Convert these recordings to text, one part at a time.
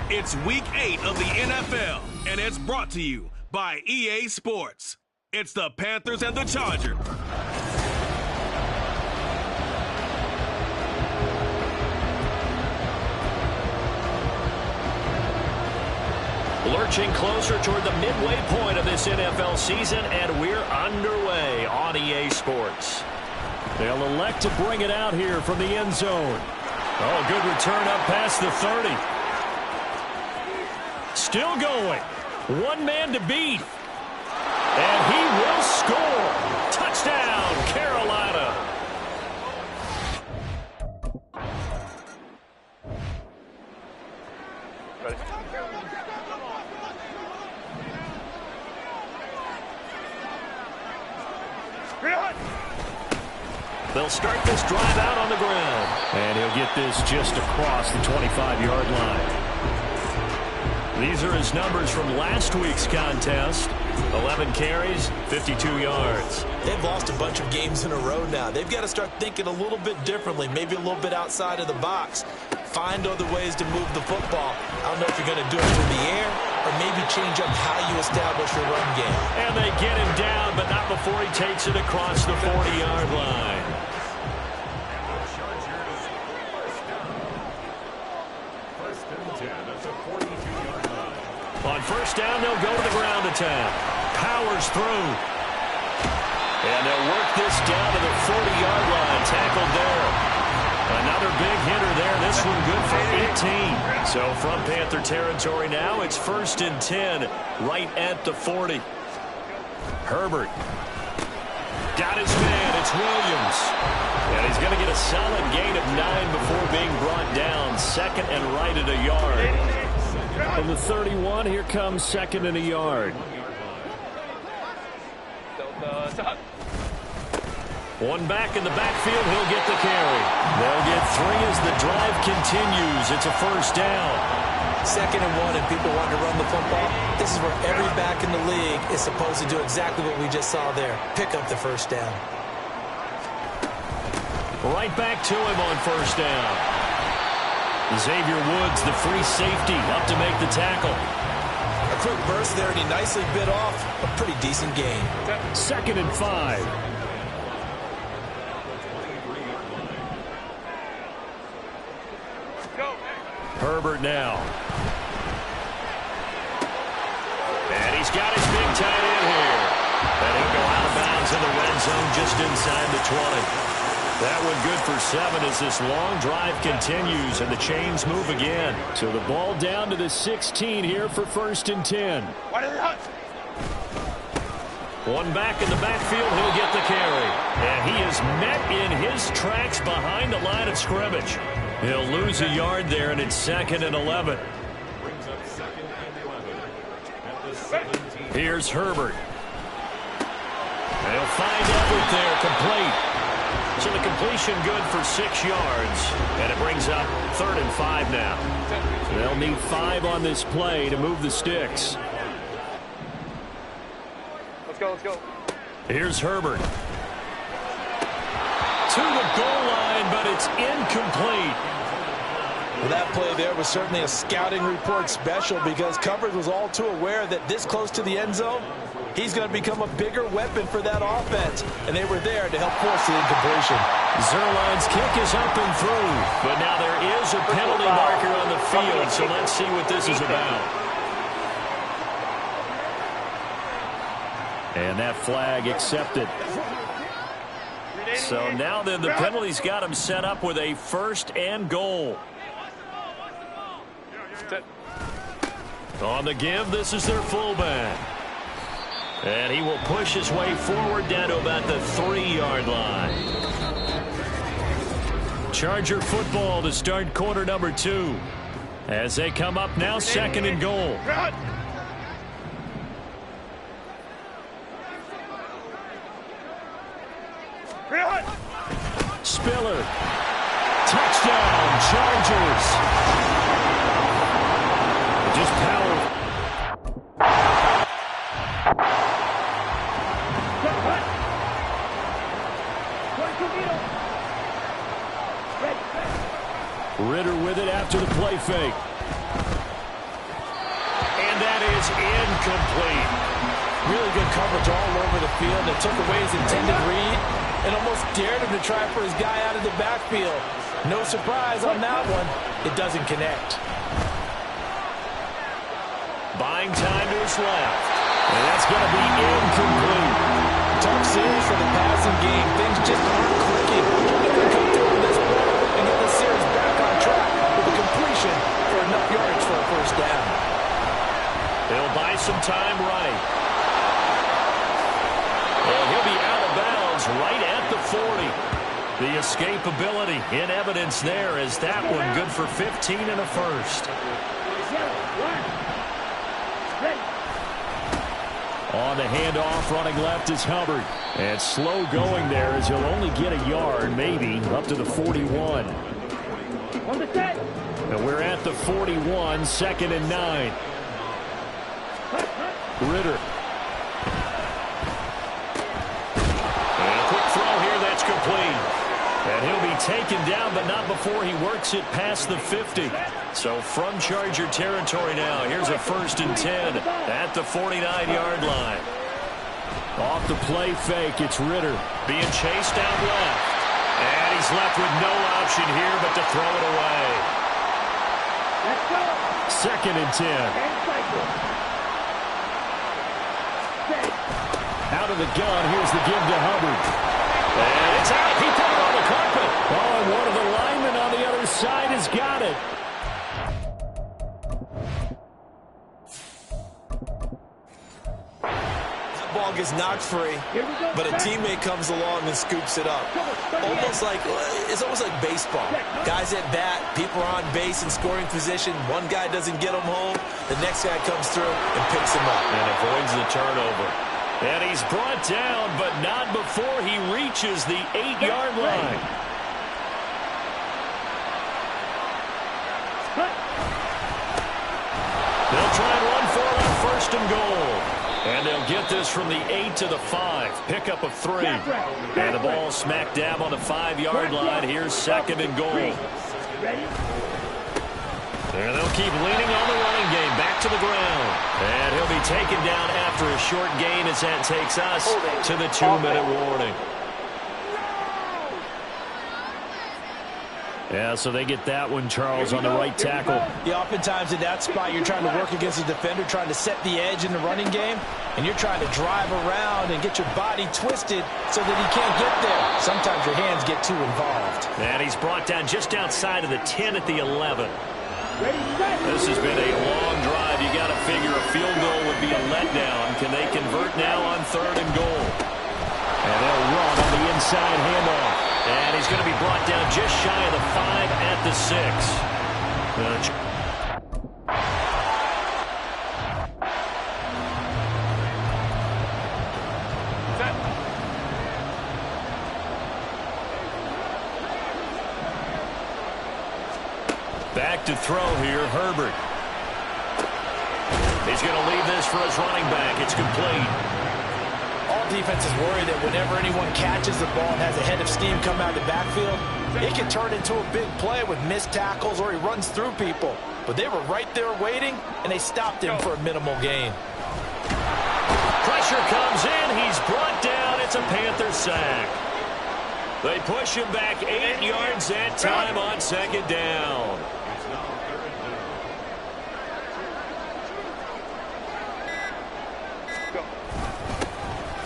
It's Week 8 of the NFL, and it's brought to you by EA Sports. It's the Panthers and the Chargers. Lurching closer toward the midway point of this NFL season, and we're underway on EA Sports. They'll elect to bring it out here from the end zone. Oh, good return up past the 30. Still going. One man to beat. And he will score. Touchdown, Carolina. Ready? They'll start this drive out on the ground. And he'll get this just across the 25-yard line. These are his numbers from last week's contest. 11 carries, 52 yards. They've lost a bunch of games in a row now. They've got to start thinking a little bit differently, maybe a little bit outside of the box. Find other ways to move the football. I don't know if you're going to do it through the air or maybe change up how you establish your run game. And they get him down, but not before he takes it across the 40-yard line. On first down, they'll go to the ground attack. Powers through. And they'll work this down to the 40-yard line. Tackled there. Another big hitter there. This one good for 18. So from Panther territory now, it's 1st and 10 right at the 40. Herbert. Got his man. It's Williams. And he's going to get a solid gain of 9 before being brought down. 2nd and right at a yard. From the 31, here comes 2nd and a yard. One back in the backfield, he'll get the carry. They'll get 3 as the drive continues. It's a first down. 2nd and 1, and people want to run the football. This is where every back in the league is supposed to do exactly what we just saw there. Pick up the first down. Right back to him on first down. Xavier Woods, the free safety, up to make the tackle. A quick burst there, and he nicely bit off a pretty decent gain. 2nd and 5. Herbert now. And he's got his big tight end here. And he'll go out of bounds in the red zone just inside the 20. That one good for 7 as this long drive continues and the chains move again. So the ball down to the 16 here for 1st and 10. One back in the backfield, he'll get the carry. And he is met in his tracks behind the line of scrimmage. He'll lose a yard there, and it's 2nd and 11. Here's Herbert. They'll find Everett there, complete. So the completion good for 6 yards, and it brings up 3rd and 5 now. They'll need 5 on this play to move the sticks. Let's go, let's go. Here's Herbert. To the goal line, but it's incomplete. Well, that play there was certainly a scouting report special because coverage was all too aware that this close to the end zone, he's going to become a bigger weapon for that offense. And they were there to help force the incompletion. Zerline's kick is up and through. But now there is a penalty marker on the field, so let's see what this is about. And that flag accepted. So now then the penalty's got him set up with a 1st and goal. On the give, this is their fullback. And he will push his way forward down to about the 3-yard line. Charger football to start quarter number 2. As they come up now, 2nd and goal. Spiller. Touchdown, Chargers. Just power. Ritter with it after the play fake. is incomplete. Really good coverage all over the field. It took away his intended read and almost dared him to try for his guy out of the backfield. No surprise on that one. It doesn't connect. Buying time to his left. And that's going to be incomplete. Tough series for the passing game. Things just aren't clicking. They can come through on this play and get the series back on track with a completion for enough yardage for a first down. They'll buy some time right. And he'll be out of bounds right at the 40. The escapability in evidence there as that one good for 15 and a first. On the handoff, running left is Hubbard. And slow going there as he'll only get a yard, maybe, up to the 41. And we're at the 41, 2nd and 9. Ritter. And a quick throw here, that's complete. And he'll be taken down, but not before he works it past the 50. So from Charger territory now, here's a 1st and 10 at the 49-yard line. Off the play fake, it's Ritter being chased down left. And he's left with no option here but to throw it away. 2nd and 10. Out of the gun, here's the give to Hubbard. And it's out. He put it on the carpet. Oh, and one of the linemen on the other side has got it. That ball gets knocked free, but a teammate comes along and scoops it up. It's almost like baseball. Guys at bat, people are on base in scoring position. One guy doesn't get him home. The next guy comes through and picks him up. And avoids the turnover. And he's brought down, but not before he reaches the 8-yard line. They'll try and run for it on 1st and goal. And they'll get this from the 8 to the 5. Pickup of 3. And the ball smack dab on the 5-yard line. Here's 2nd and goal. And they'll keep leaning on the running game back to the ground. And he'll be taken down after a short gain as that takes us to the 2-minute warning. Yeah, so they get that one, Charles, on the right tackle. Yeah, oftentimes in that spot, you're trying to work against a defender, trying to set the edge in the running game, and you're trying to drive around and get your body twisted so that he can't get there. Sometimes your hands get too involved. And he's brought down just outside of the 10 at the 11. This has been a long drive. You got to figure a field goal would be a letdown. Can they convert now on 3rd and goal? And they'll run on the inside handoff. And he's going to be brought down just shy of the 5 at the 6. Back to throw here, Herbert. He's going to leave this for his running back. It's complete. All defenses worry that whenever anyone catches the ball and has a head of steam come out of the backfield, it can turn into a big play with missed tackles or he runs through people. But they were right there waiting, and they stopped him for a minimal gain. Pressure comes in. He's brought down. It's a Panther sack. They push him back 8 yards that time on 2nd down.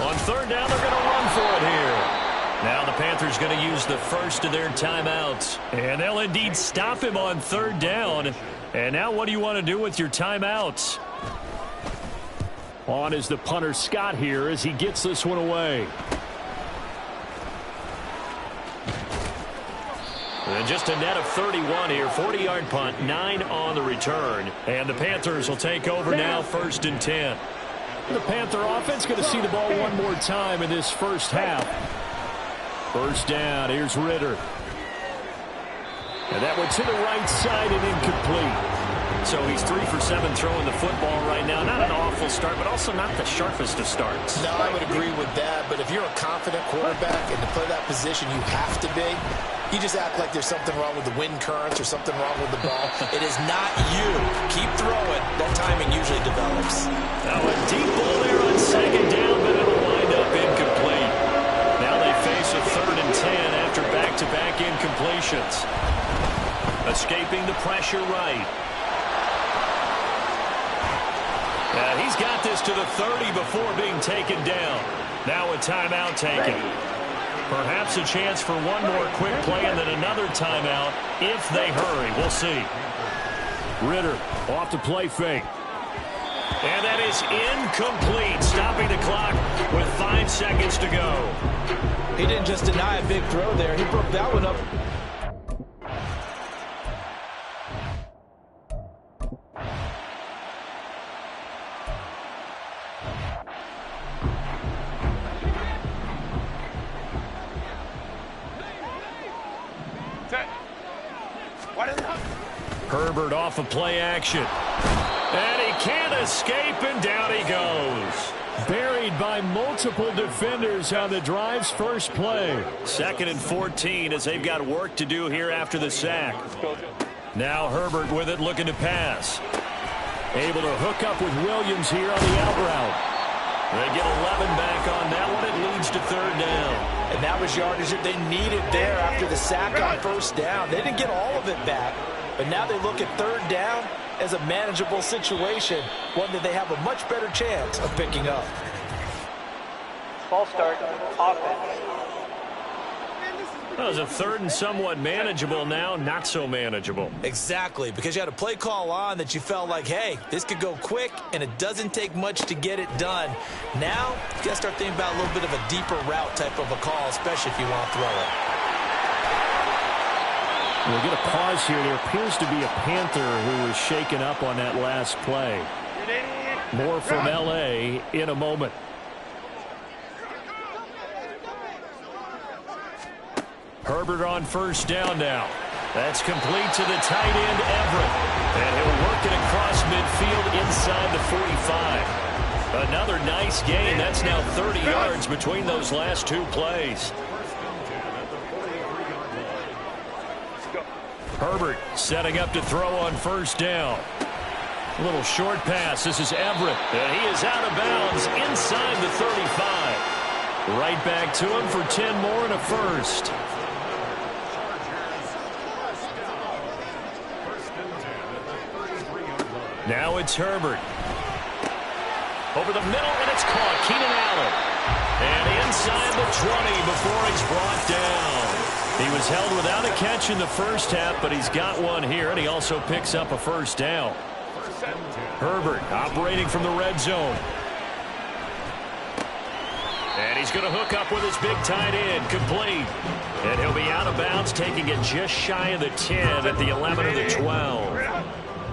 On 3rd down, they're going to run for it here. Now the Panthers going to use the first of their timeouts. And they'll indeed stop him on 3rd down. And now what do you want to do with your timeouts? On is the punter Scott here as he gets this one away. And just a net of 31 here. 40-yard punt, 9 on the return. And the Panthers will take over now, 1st and 10. The Panther offense going to see the ball one more time in this first half. 1st down, here's Ritter. And that one to the right side and incomplete. So he's 3 for 7 throwing the football right now. Not an awful start, but also not the sharpest of starts. No, I would agree with that. But if you're a confident quarterback and to play that position, you have to be. You just act like there's something wrong with the wind currents or something wrong with the ball. It is not you. Keep throwing. That timing usually develops. Now a deep ball there on second down, but it'll wind up incomplete. Now they face a 3rd and 10 after back-to-back incompletions. Escaping the pressure right. He's got this to the 30 before being taken down. Now a timeout taken. Perhaps a chance for one more quick play and then another timeout if they hurry. We'll see. Ritter off the play fake. And that is incomplete, stopping the clock with 5 seconds to go. He didn't just deny a big throw there. He broke that one up. Herbert off of play action. And he can't escape, and down he goes. Buried by multiple defenders on the drive's first play. 2nd and 14 as they've got work to do here after the sack. Now Herbert with it, looking to pass. Able to hook up with Williams here on the out route. They get 11 back on that one. It leads to 3rd down. And that was yardage that they needed there after the sack on 1st down. They didn't get all of it back, but now they look at 3rd down as a manageable situation, one that they have a much better chance of picking up. False start, offense. That was a 3rd and somewhat manageable, now not so manageable. Exactly, because you had a play call on that you felt like, hey, this could go quick, and it doesn't take much to get it done. Now, you got to start thinking about a little bit of a deeper route type of a call, especially if you want to throw it. We'll get a pause here. There appears to be a Panther who was shaken up on that last play. More from L.A. in a moment. Herbert on 1st down now. That's complete to the tight end, Everett. And he'll work it across midfield inside the 45. Another nice gain. That's now 30 yards between those last 2 plays. Herbert setting up to throw on 1st down. A little short pass. This is Everett. And he is out of bounds inside the 35. Right back to him for 10 more and a 1st. Now it's Herbert. Over the middle, and it's caught. Keenan Allen. And inside the 20 before he's brought down. He was held without a catch in the 1st half, but he's got one here, and he also picks up a 1st down. Herbert operating from the red zone. And he's going to hook up with his big tight end, complete. And he'll be out of bounds, taking it just shy of the 10 at the 11 of the 12.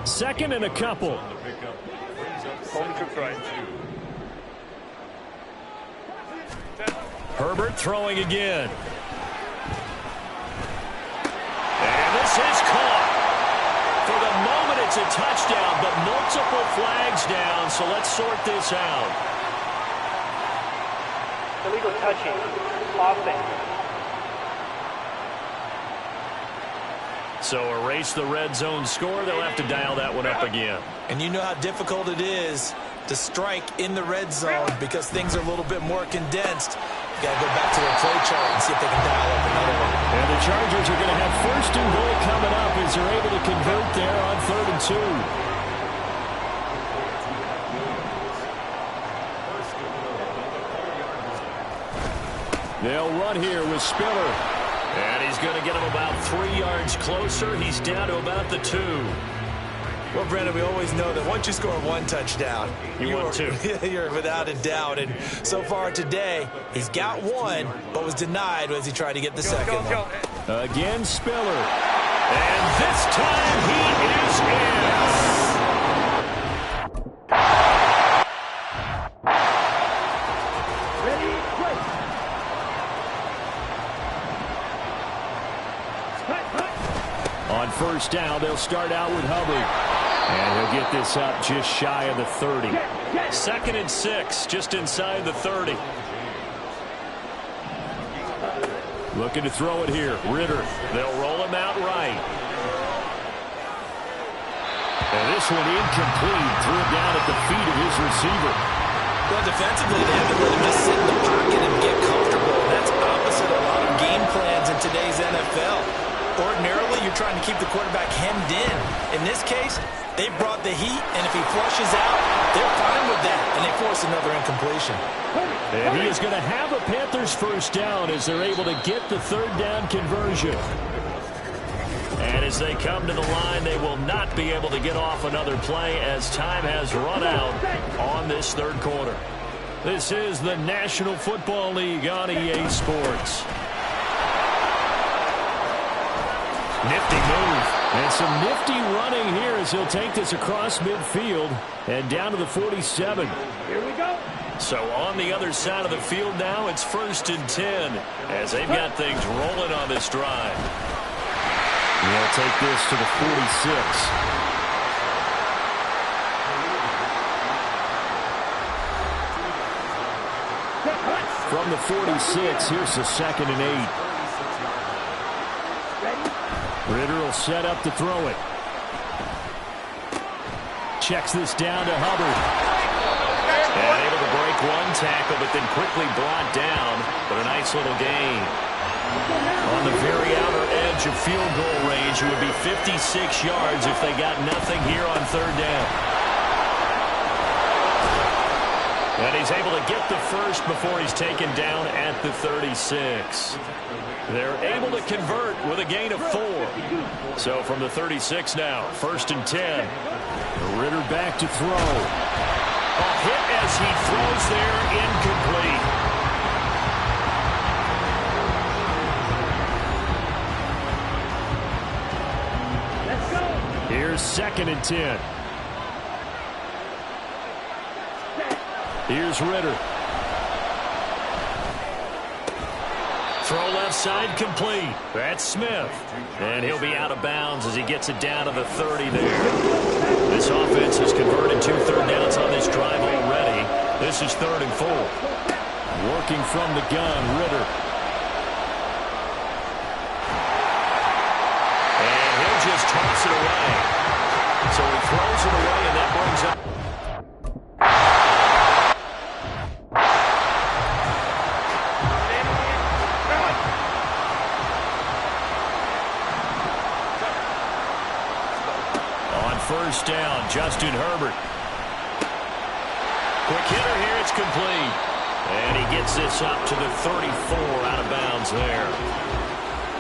2nd and a couple. Herbert throwing again. And this is caught. For the moment, it's a touchdown, but multiple flags down, so let's sort this out. Illegal touching, offense. So erase the red zone score. They'll have to dial that one up again. And you know how difficult it is to strike in the red zone because things are a little bit more condensed. You got to go back to their play chart and see if they can dial up another one. And the Chargers are going to have 1st and goal coming up as they're able to convert there on 3rd and 2. They'll run here with Spiller. And he's going to get him about 3 yards closer. He's down to about the 2. Well, Brandon, we always know that once you score 1 touchdown, you're 2. You're without a doubt. And so far today, he's got 1, but was denied as he tried to get the second one. Again, Spiller. And this time he is in. On 1st down, they'll start out with Hubbard. And he'll get this up just shy of the 30. 2nd and 6, just inside the 30. Looking to throw it here. Ritter. They'll roll him out right. And this one incomplete. Threw it down at the feet of his receiver. Well, defensively, they haven't let him just sit in the pocket and get comfortable. That's opposite a lot of game plans in today's NFL. Ordinarily, you're trying to keep the quarterback hemmed in. In this case, they brought the heat, and if he flushes out, they're fine with that, and they force another incompletion. And he is going to have a Panthers first down as they're able to get the third down conversion. And as they come to the line, they will not be able to get off another play as time has run out on this third quarter. This is the National Football League on EA Sports. Nifty move. And some nifty running here as he'll take this across midfield and down to the 47. Here we go. So on the other side of the field now, it's 1st and 10 as they've got things rolling on this drive. They'll take this to the 46. From the 46, here's the 2nd and 8. Ritter will set up to throw it. Checks this down to Hubbard. And able to break one tackle, but then quickly brought down. But a nice little gain. On the very outer edge of field goal range, it would be 56 yards if they got nothing here on third down. And he's able to get the first before he's taken down at the 36. They're able to convert with a gain of 4. So from the 36 now, 1st and 10. Ritter back to throw. A hit as he throws there, incomplete. Let's go. Here's 2nd and 10. Here's Ritter. Throw left side complete. That's Smith. And he'll be out of bounds as he gets it down to the 30 there. This offense has converted 2 third downs on this drive already. This is 3rd and 4. Working from the gun, Ritter. And he'll just toss it away. So he throws it away, and that brings up. First down, Justin Herbert. Quick hitter here, it's complete. And he gets this up to the 34, out of bounds there.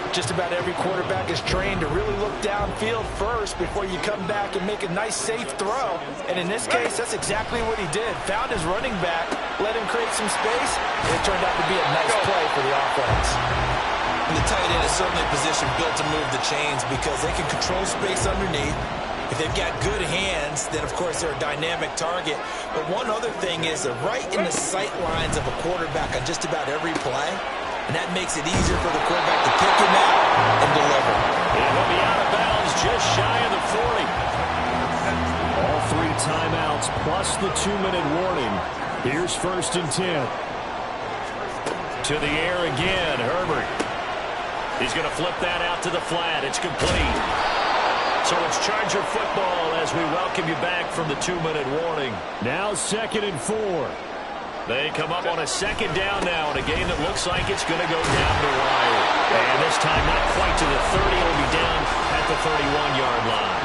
Just about every quarterback is trained to really look downfield first before you come back and make a nice, safe throw. And in this case, that's exactly what he did. Found his running back, let him create some space, and it turned out to be a nice play for the offense. And the tight end is certainly a position built to move the chains because they can control space underneath. If they've got good hands, then, of course, they're a dynamic target. But one other thing is they're right in the sight lines of a quarterback on just about every play, and that makes it easier for the quarterback to pick him out and deliver. And he'll be out of bounds just shy of the 40. All 3 timeouts plus the 2-minute warning. Here's 1st and 10. To the air again, Herbert. He's going to flip that out to the flat. It's complete. So it's Charger football as we welcome you back from the 2-minute warning. Now 2nd and 4. They come up on a 2nd down now in a game that looks like it's going to go down the wire. And this time not quite to the 30. It'll be down at the 31-yard line.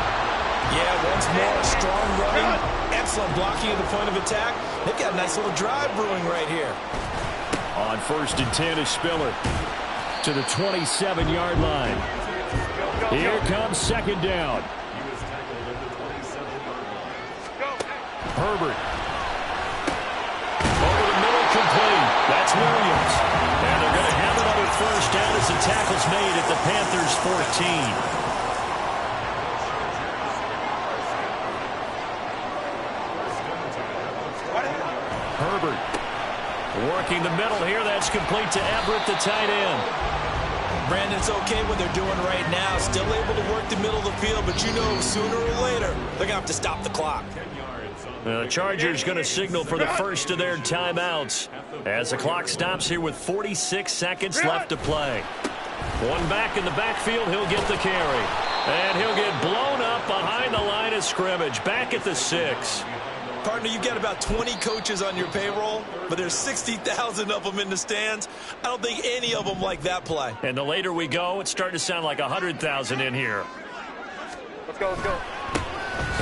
Yeah, once more, strong running, excellent blocking at the point of attack. They've got a nice little drive brewing right here. On 1st and 10 is Spiller to the 27-yard line. Here comes 2nd down. Herbert. Over the middle, complete. That's Williams. And they're going to have another first down as the tackle's made at the Panthers' 14. Herbert. Working the middle here. That's complete to Everett, the tight end. Brandon, it's okay what they're doing right now. Still able to work the middle of the field, but you know sooner or later they're going to have to stop the clock. 10 yards on The Chargers going to signal for the first of their timeouts as the clock stops here with 46 seconds left to play. One back in the backfield, he'll get the carry. And he'll get blown up behind the line of scrimmage, back at the 6. Partner, you've got about 20 coaches on your payroll, but there's 60,000 of them in the stands. I don't think any of them like that play. And the later we go, it's starting to sound like 100,000 in here. Let's go, let's go.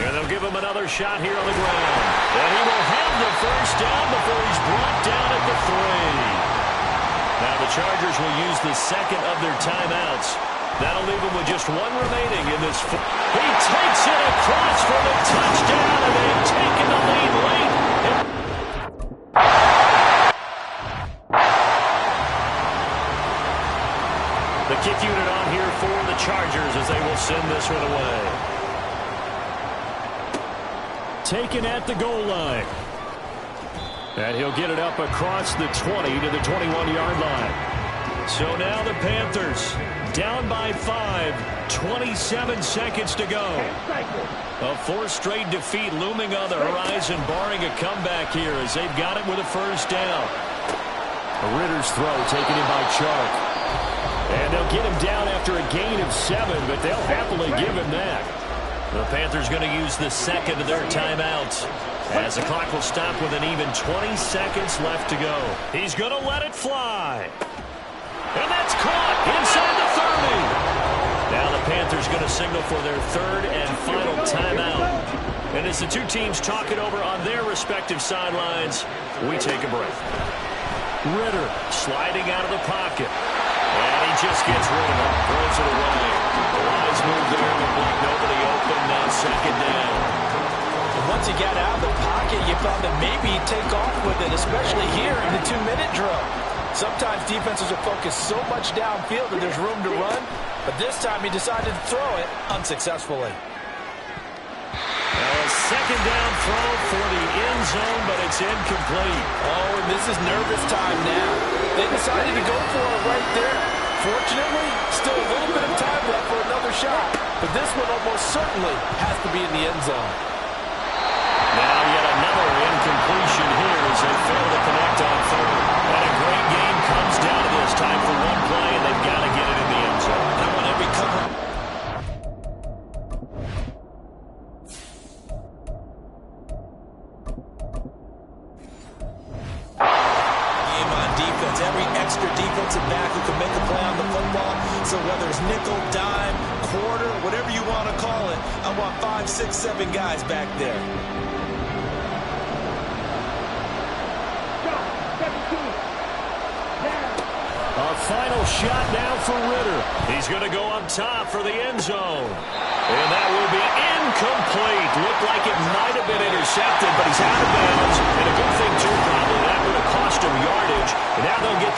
And they'll give him another shot here on the ground. And he will have the first down before he's brought down at the 3. Now the Chargers will use the second of their timeouts. That'll leave him with just one remaining in this. He takes it across for the touchdown, and they've taken the lead late. The kick unit on here for the Chargers as they will send this one away. Taken at the goal line. And he'll get it up across the 20 to the 21-yard line. So now the Panthers down by 5, 27 seconds to go. A fourth straight defeat looming on the horizon, barring a comeback here as they've got it with a first down. Ritter's throw taken in by Chark. And they'll get him down after a gain of 7, but they'll happily give him that. The Panthers going to use the second of their timeouts as the clock will stop with an even 20 seconds left to go. He's going to let it fly. And that's caught inside the 30. Now the Panthers going to signal for their third and final timeout. And as the two teams talk it over on their respective sidelines, we take a break. Ritter sliding out of the pocket. And he just gets rid of it. Throws it away. The wise move there. Looked like nobody open. Now second down. And once he got out of the pocket, you thought that maybe he'd take off with it, especially here in the 2-minute drill. Sometimes defenses are focused so much downfield that there's room to run, but this time he decided to throw it unsuccessfully. Now a second down throw for the end zone, but it's incomplete. Oh, and this is nervous time now. They decided to go for it right there. Fortunately, still a little bit of time left for another shot, but this one almost certainly has to be in the end zone. Now yet another incompletion here as they fail to connect on third. And a great game comes down to this. Time for one play, and they've got to get it in the end zone. I want every cover. Game on defense. Every extra defensive back who can make a play on the football. So whether it's nickel, dime, quarter, whatever you want to call it, I want 5, 6, 7 guys back there. A final shot now for Ritter. He's going to go up top for the end zone. And that will be incomplete. Looked like it might have been intercepted, but he's out of bounds. And a good thing, too, probably. That would have cost him yardage. And now they'll get...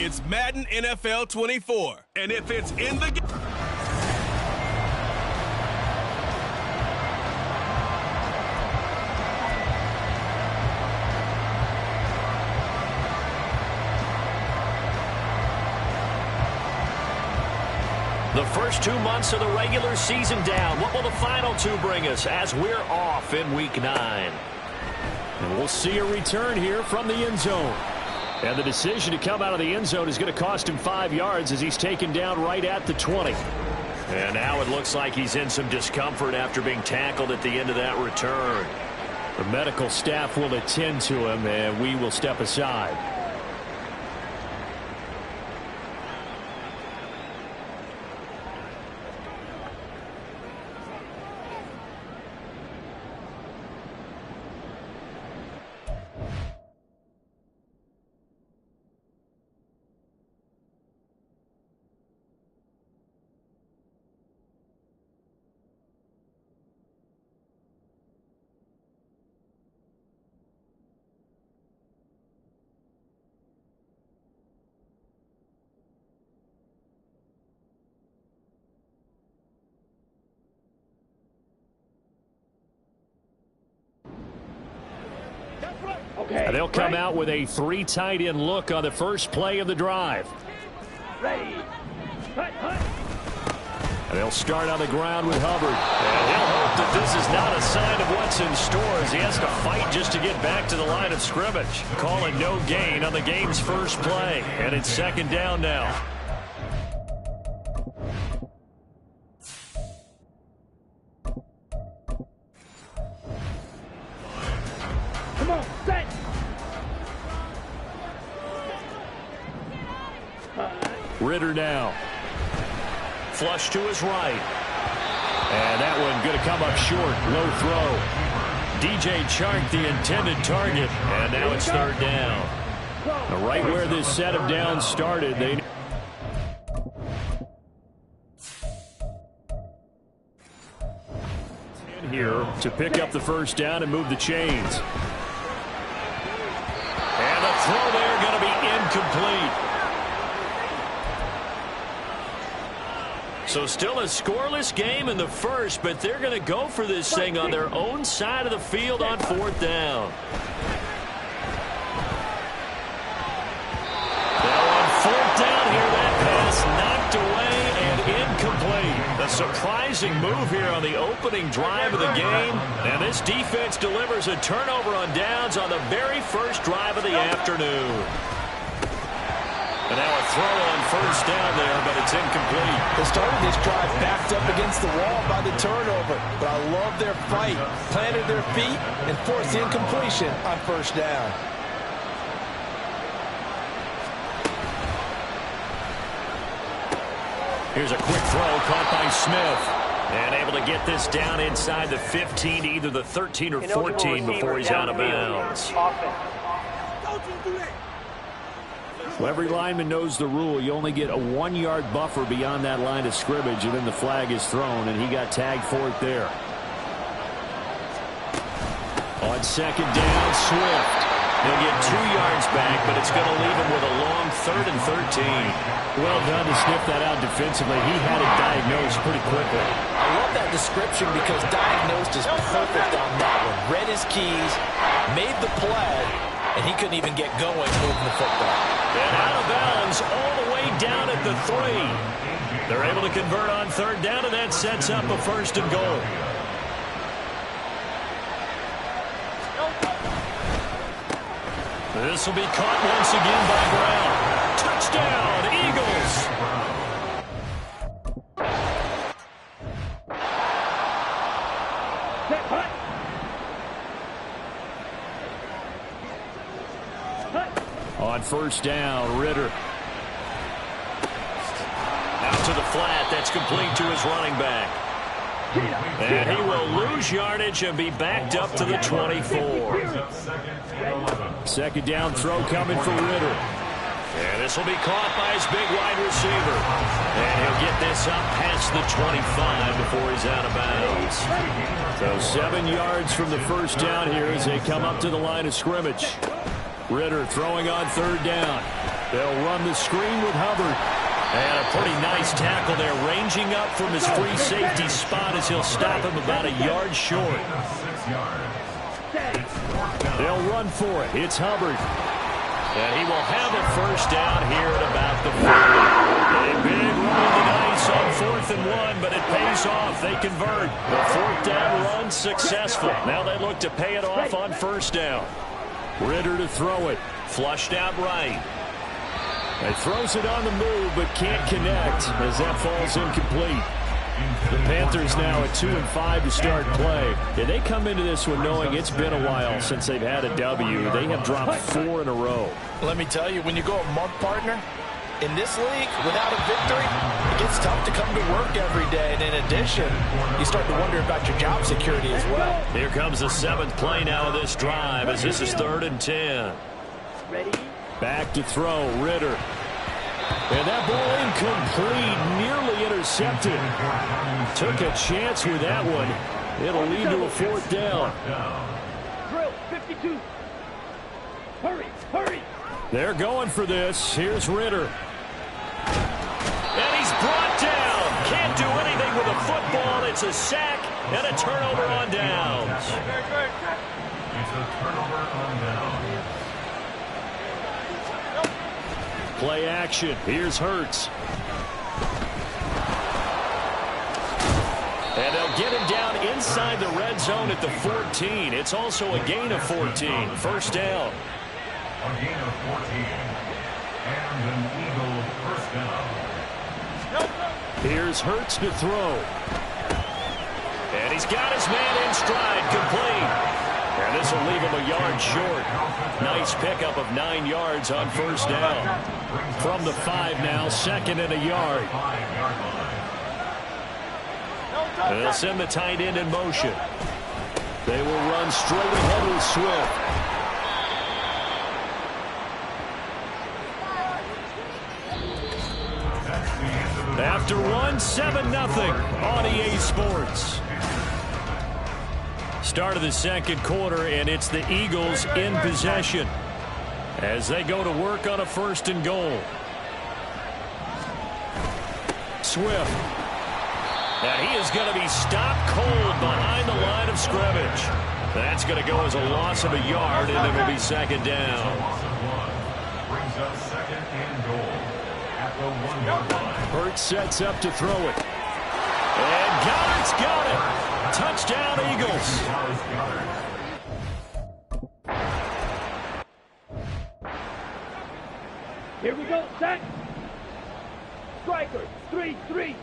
It's Madden NFL 24. And if it's in the game... The first 2 months of the regular season down. What will the final 2 bring us as we're off in Week 9? And we'll see a return here from the end zone. And the decision to come out of the end zone is going to cost him 5 yards as he's taken down right at the 20. And now it looks like he's in some discomfort after being tackled at the end of that return. The medical staff will attend to him, and we will step aside. And they'll come out with a 3 tight end look on the first play of the drive. Ready. And they'll start on the ground with Hubbard. And he'll hope that this is not a sign of what's in store as he has to fight just to get back to the line of scrimmage. Call it no gain on the game's first play. And it's 2nd down now. Come on, set. Ritter now. Flush to his right. And that one going to come up short. Low throw. DJ Chark, the intended target. And now it's 3rd down. Now right where this set of downs started, they in here to pick up the 1st down and move the chains. And the throw there going to be incomplete. So still a scoreless game in the first, but they're going to go for this thing on their own side of the field on 4th down. Now on 4th down here, that pass knocked away and incomplete. A surprising move here on the opening drive of the game. And this defense delivers a turnover on downs on the very first drive of the afternoon. And now a throw on 1st down there, but it's incomplete. They started this drive backed up against the wall by the turnover, but I love their fight. Planted their feet and forced the incompletion on 1st down. Here's a quick throw caught by Smith. And able to get this down inside the 15, either the 13 or 14 before he's out of bounds. Well, every lineman knows the rule. You only get a 1-yard buffer beyond that line of scrimmage, and then the flag is thrown, and he got tagged for it there. On 2nd down, Swift. He'll get 2 yards back, but it's going to leave him with a long 3rd and 13. Well done to sniff that out defensively. He had it diagnosed pretty quickly. I love that description because diagnosed is perfect on that one. Read his keys, made the play, and he couldn't even get going moving the football. And out of bounds all the way down at the 3. They're able to convert on 3rd down, and that sets up a 1st and goal. This will be caught once again by Brown. Touchdown, Eagles! On 1st down, Ritter. Out to the flat. That's complete to his running back. And he will lose yardage and be backed up to the 24. 2nd down throw coming for Ritter. And this will be caught by his big wide receiver. And he'll get this up past the 25 before he's out of bounds. So 7 yards from the 1st down here as they come up to the line of scrimmage. Ritter throwing on 3rd down. They'll run the screen with Hubbard. And a pretty nice tackle there, ranging up from his free safety spot as he'll stop him about a yard short. They'll run for it. It's Hubbard. And he will have a 1st down here at about the 40. A big run of the dice on 4th and 1, but it pays off. They convert. The 4th down run successful. Now they look to pay it off on 1st down. Ritter to throw it. Flushed out right. He throws it on the move, but can't connect as that falls incomplete. The Panthers now at 2-5 to start play. Yeah, they come into this one knowing it's been a while since they've had a W. They have dropped 4 in a row. Let me tell you, when you go a month partner, in this league, without a victory, it gets tough to come to work every day. And in addition, you start to wonder about your job security as well. Here comes the 7th play now of this drive as this is 3rd and 10. Ready? Back to throw, Ritter. And that ball incomplete, nearly intercepted. Took a chance with that one. It'll lead to a 4th down. Drill, 52. Hurry, hurry. They're going for this. Here's Ritter. And he's brought down. Can't do anything with a football. It's a sack and a turnover on downs. Play action. Here's Hurts. And they'll get him down inside the red zone at the 14. It's also a gain of 14. First down. A gain of 14. And an Eagle first down. Here's Hurts to throw. And he's got his man in stride, complete. And this will leave him a yard short. Nice pickup of 9 yards on first down. From the 5 now, second and a yard. And they'll send the tight end in motion. They will run straight ahead with Swift. After one, 7-0 on EA Sports. Start of the second quarter, and it's the Eagles in possession as they go to work on a first and goal. Swift. And he is going to be stopped cold behind the line of scrimmage. That's going to go as a loss of a yard, and it'll be second down. Brings up second and goal at the 1-yard line. Hurts sets up to throw it. And Goddard's got it. Touchdown, Eagles. Here we go, set. Striker, 3-3.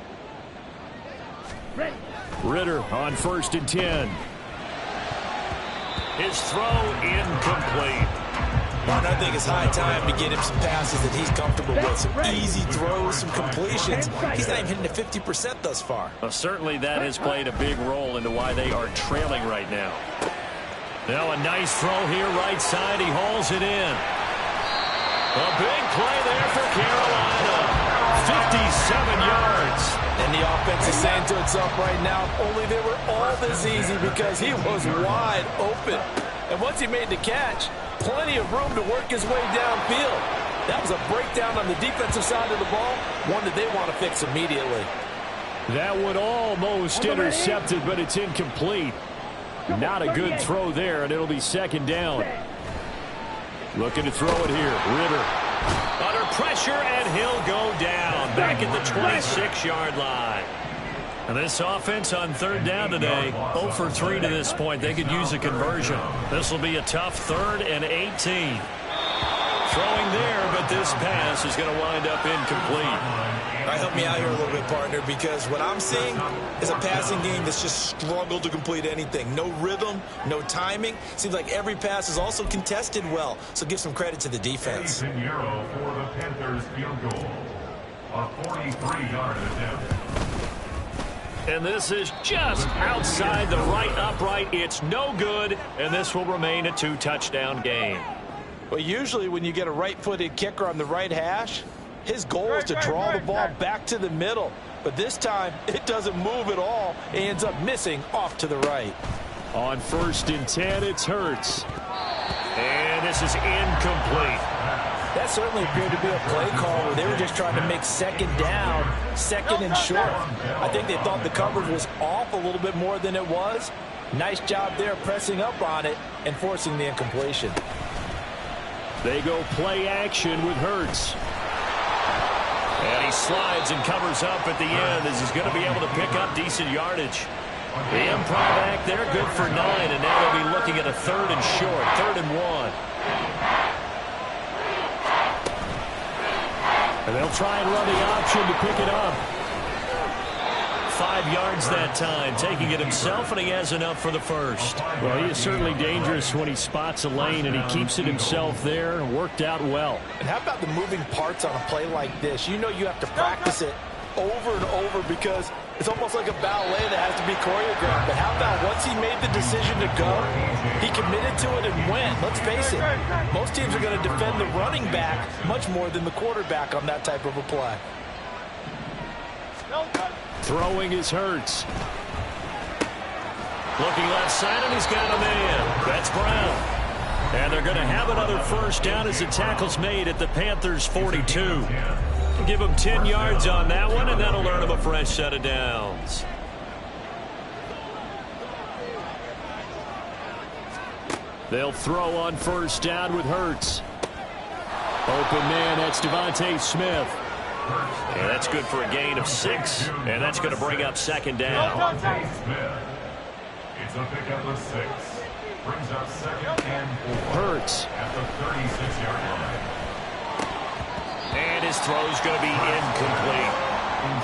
Ready. Ritter on first and 10. His throw incomplete. Well, I think it's high time to get him some passes that he's comfortable with. Some easy throws, some completions. He's not even hitting the 50% thus far. Well, certainly that has played a big role into why they are trailing right now. Now a nice throw here right side. He hauls it in. A big play there for Carolina. 57 yards. And the offense is saying to itself right now, only they were all this easy because he was wide open. And once he made the catch, plenty of room to work his way downfield. That was a breakdown on the defensive side of the ball, one that they want to fix immediately. That one almost intercepted, but it's incomplete. Not a good throw there, and it'll be second down. Looking to throw it here. Ritter. Under pressure, and he'll go down. Back at the 26-yard line. And this offense on third down today, 0 for 3 to this point. They could use a conversion. This will be a tough 3rd and 18. Throwing there, but this pass is going to wind up incomplete. All right, help me out here a little bit, partner, because what I'm seeing is a passing game that's just struggled to complete anything. No rhythm, no timing. Seems like every pass is also contested well, so give some credit to the defense. For the Panthers field goal. A 43-yard attempt. And this is just outside the right upright. It's no good, and this will remain a 2-touchdown game. Well, usually when you get a right-footed kicker on the right hash, his goal is to draw the ball back to the middle. But this time, it doesn't move at all. It ends up missing off to the right. On first and 10, it's Hurts. And this is incomplete. That certainly appeared to be a play call where they were just trying to make second down, second and short. I think they thought the coverage was off a little bit more than it was. Nice job there pressing up on it and forcing the incompletion. They go play action with Hurts. And he slides and covers up at the end as he's going to be able to pick up decent yardage. The improv act there, good for 9, and now they'll be looking at a 3rd and short, 3rd and 1. And they'll try and run the option to pick it up. 5 yards that time, taking it himself, and he has enough for the first. Well, he is certainly dangerous when he spots a lane, and he keeps it himself there. Worked out well. And how about the moving parts on a play like this? You know you have to practice it over and over because it's almost like a ballet that has to be choreographed. But how about once he made the decision to go, he committed to it and went. Let's face it, most teams are going to defend the running back much more than the quarterback on that type of a play. Throwing his Hurts. Looking left side, and he's got a man. That's Brown. And they're going to have another first down as the tackle's made at the Panthers' 42. Give him 10 yards on that one, and that'll earn him a fresh set of downs. They'll throw on first down with Hurts. Open man, that's Devontae Smith. And that's good for a gain of 6, and that's going to bring up second down. Devontae Smith. It's a pickup of 6. Brings up second and 4. Hurts. At the 36-yard line. And his throw's going to be incomplete.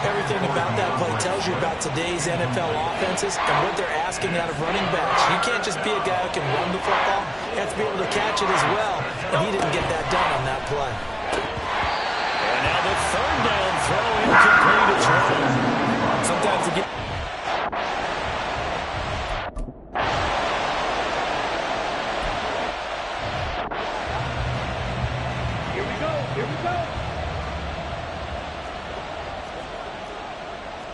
Everything about that play tells you about today's NFL offenses and what they're asking out of running backs. You can't just be a guy who can run the football. You have to be able to catch it as well, and he didn't get that done on that play. And now the third down throw incomplete as well. Sometimes you get... Here we go. Here we go.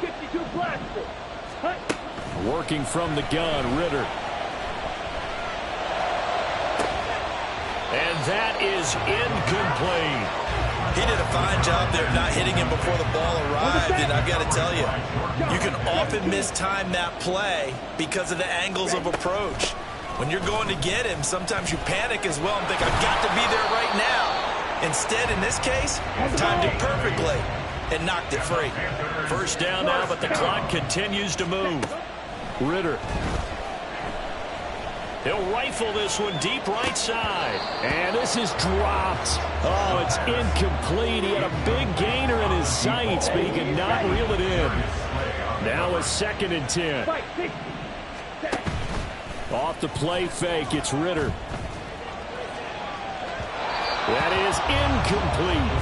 52 blaster. Hut. Working from the gun, Ritter. And that is incomplete. He did a fine job there of not hitting him before the ball arrived, and I've got to tell you, you can often mistime that play because of the angles of approach. When you're going to get him, sometimes you panic as well and think, I've got to be there right now. Instead, in this case, timed it perfectly and knocked it free. First down now, but the clock continues to move. Ritter. He'll rifle this one deep right side. And this is dropped. Oh, it's incomplete. He had a big gainer in his sights, but he could not reel it in. Now a 2nd and 10. Off the play fake, it's Ritter. That is incomplete.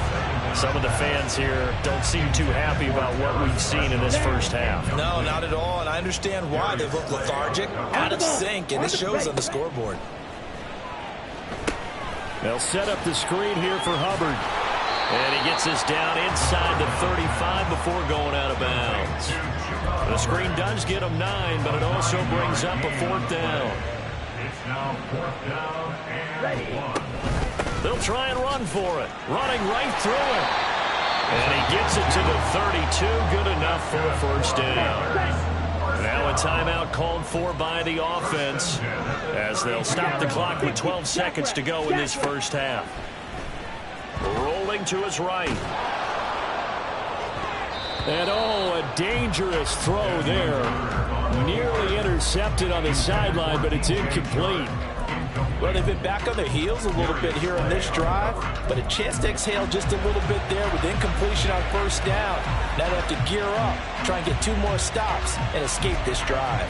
Some of the fans here don't seem too happy about what we've seen in this first half. No, not at all, and I understand why. They look lethargic, out of sync, and it shows on the scoreboard. They'll set up the screen here for Hubbard. And he gets this down inside the 35 before going out of bounds. The screen does get him 9, but it also brings up a 4th down. It's now 4th down and 1. They'll try and run for it. Running right through it. And he gets it to the 32. Good enough for a first down. Now a timeout called for by the offense as they'll stop the clock with 12 seconds to go in this first half. Rolling to his right. And oh, a dangerous throw there. Nearly intercepted on the sideline, but it's incomplete. Well, they've been back on their heels a little bit here on this drive, but a chance to exhale just a little bit there with incompletion on first down. Now they have to gear up, try and get 2 more stops, and escape this drive.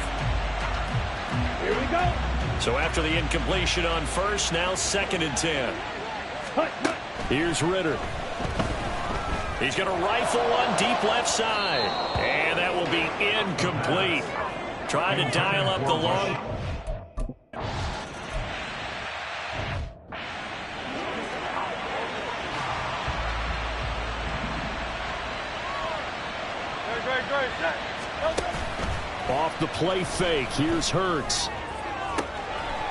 Here we go. So after the incompletion on first, now 2nd and 10. Here's Ritter. He's going to rifle one deep left side. And that will be incomplete. Trying to dial up the long... Off the play fake, here's Hurts.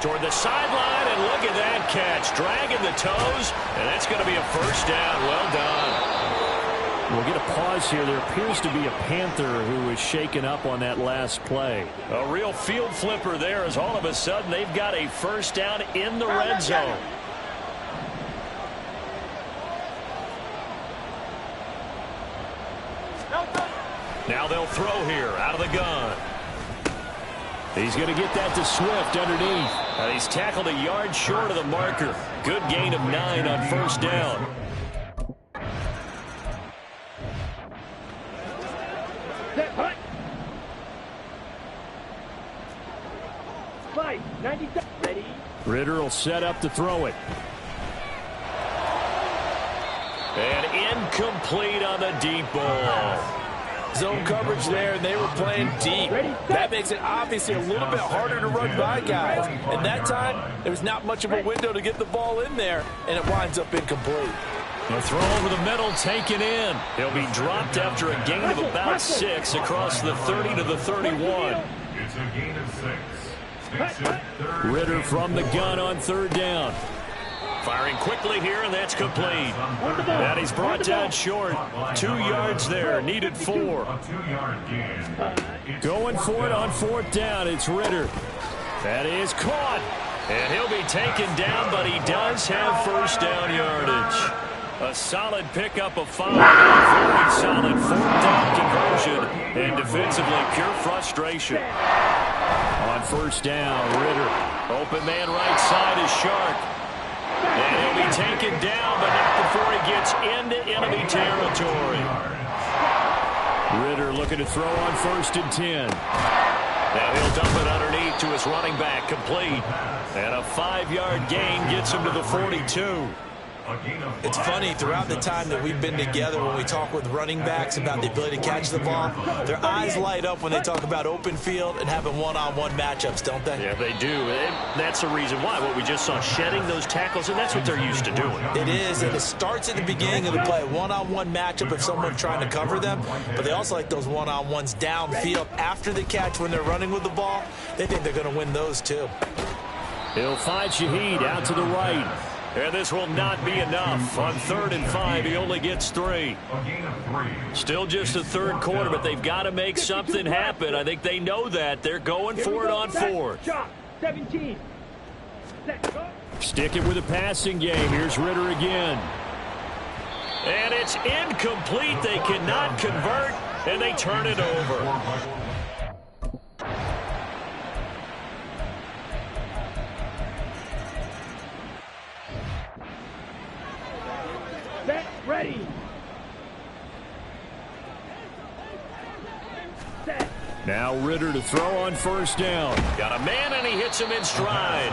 Toward the sideline, and look at that catch. Dragging the toes, and that's going to be a first down. Well done. We'll get a pause here. There appears to be a Panther who was shaken up on that last play. A real field flipper there as all of a sudden they've got a first down in the red zone. Now they'll throw here out of the gun. He's going to get that to Swift underneath. And he's tackled a yard short of the marker. Good gain of 9 on first down. Ready. Ritter will set up to throw it. And incomplete on the deep ball. Zone coverage there, and they were playing deep. That makes it obviously a little bit harder to run by guys. And that time, there was not much of a window to get the ball in there, and it winds up incomplete. The throw over the middle taken in. He'll be dropped after a gain of about 6 across the 30 to the 31. It's a gain of 6. Ritter from the gun on third down. Firing quickly here, and that's complete. And he's brought down short. 2 yards there, needed 4. A 2-yard gain. Going for it on fourth down, it's Ritter. That is caught. And he'll be taken down, but he does have first down yardage. A solid pickup of 5, a very solid fourth down conversion, and defensively pure frustration. On first down, Ritter. Open man right side is Shark. And he'll be taken down, but not before he gets into enemy territory. Ritter looking to throw on 1st and 10. Now he'll dump it underneath to his running back, complete. And a 5-yard gain gets him to the 42. It's funny, throughout the time that we've been together, when we talk with running backs about the ability to catch the ball, their eyes light up when they talk about open field and having one-on-one matchups, don't they? Yeah, they do. And that's the reason why. What we just saw, shedding those tackles, and that's what they're used to doing. It is, and it starts at the beginning of the play. One-on-one matchup if someone's trying to cover them, but they also like those one-on-ones downfield after the catch when they're running with the ball. They think they're going to win those, too. He'll find Shaheed out to the right. And this will not be enough. On 3rd and 5, he only gets 3. Still just a third quarter, but they've got to make something happen. I think they know that. They're going for it on 4th. 17. Stick it with a passing game. Here's Ritter again. And it's incomplete. They cannot convert, and they turn it over. Set, ready. Set. Now Ritter to throw on 1st down. Got a man, and he hits him in stride.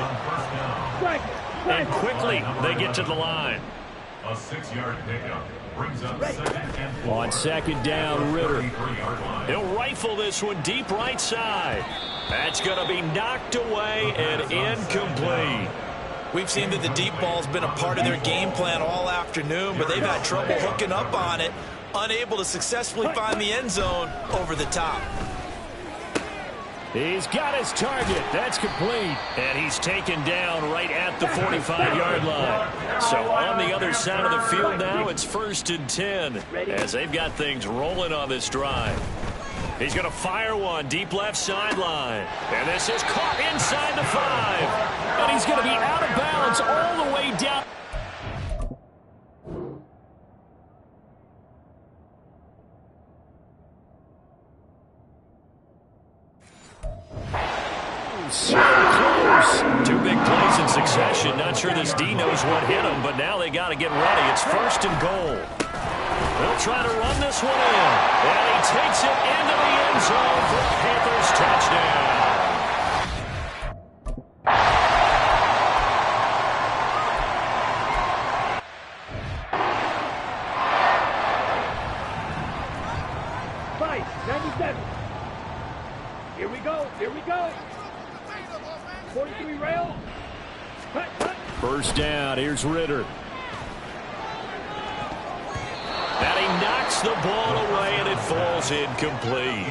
And quickly, they get to the line. A 6-yard pickup brings up 2nd and 4. On 2nd down, Ritter. He'll rifle this one deep right side. That's going to be knocked away and incomplete. We've seen that the deep ball's been a part of their game plan all afternoon, but they've had trouble hooking up on it, unable to successfully find the end zone over the top. He's got his target. That's complete. And he's taken down right at the 45-yard line. So on the other side of the field now, it's 1st and 10 as they've got things rolling on this drive. He's going to fire one deep left sideline. And this is caught inside the 5. And he's going to be out of bounds all the way down. So close. 2 big plays in succession. Not sure this D knows what hit him, but now they got to get ready. It's 1st and goal. They'll try to run this one in. And he takes it into the end zone for a Panthers touchdown. Fight, 97. Here we go, here we go. 43 rail. Cut, cut. 1st down, here's Ritter. And he knocks the ball away, and it falls incomplete.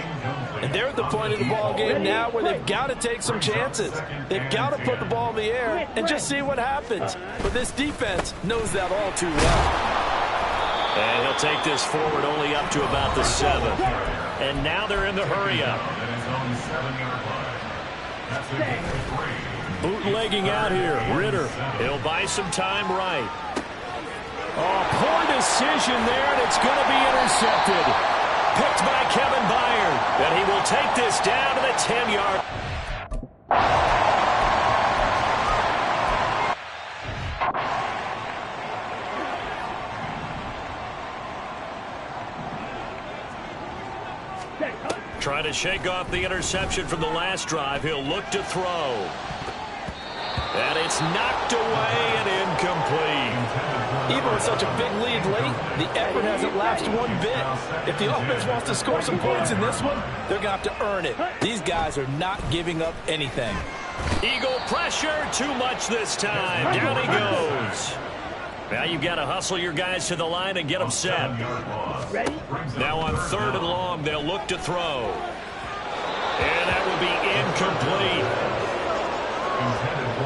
And they're at the point of the ball game now where they've got to take some chances. They've got to put the ball in the air and just see what happens. But this defense knows that all too well. And he'll take this forward only up to about the 7. And now they're in the hurry-up. Bootlegging out here. Ritter, he'll buy some time right. Oh, poor decision there, and it's going to be intercepted. Picked by Kevin Byard. And he will take this down to the 10-yard. Trying to shake off the interception from the last drive. He'll look to throw. And it's knocked away and incomplete. Even with such a big lead late, the effort hasn't lapsed one bit. If the offense wants to score some points in this one, they're going to have to earn it. These guys are not giving up anything. Eagle pressure, too much this time. Down he goes. Now you've got to hustle your guys to the line and get them set. Now on 3rd and long, they'll look to throw. And that will be incomplete.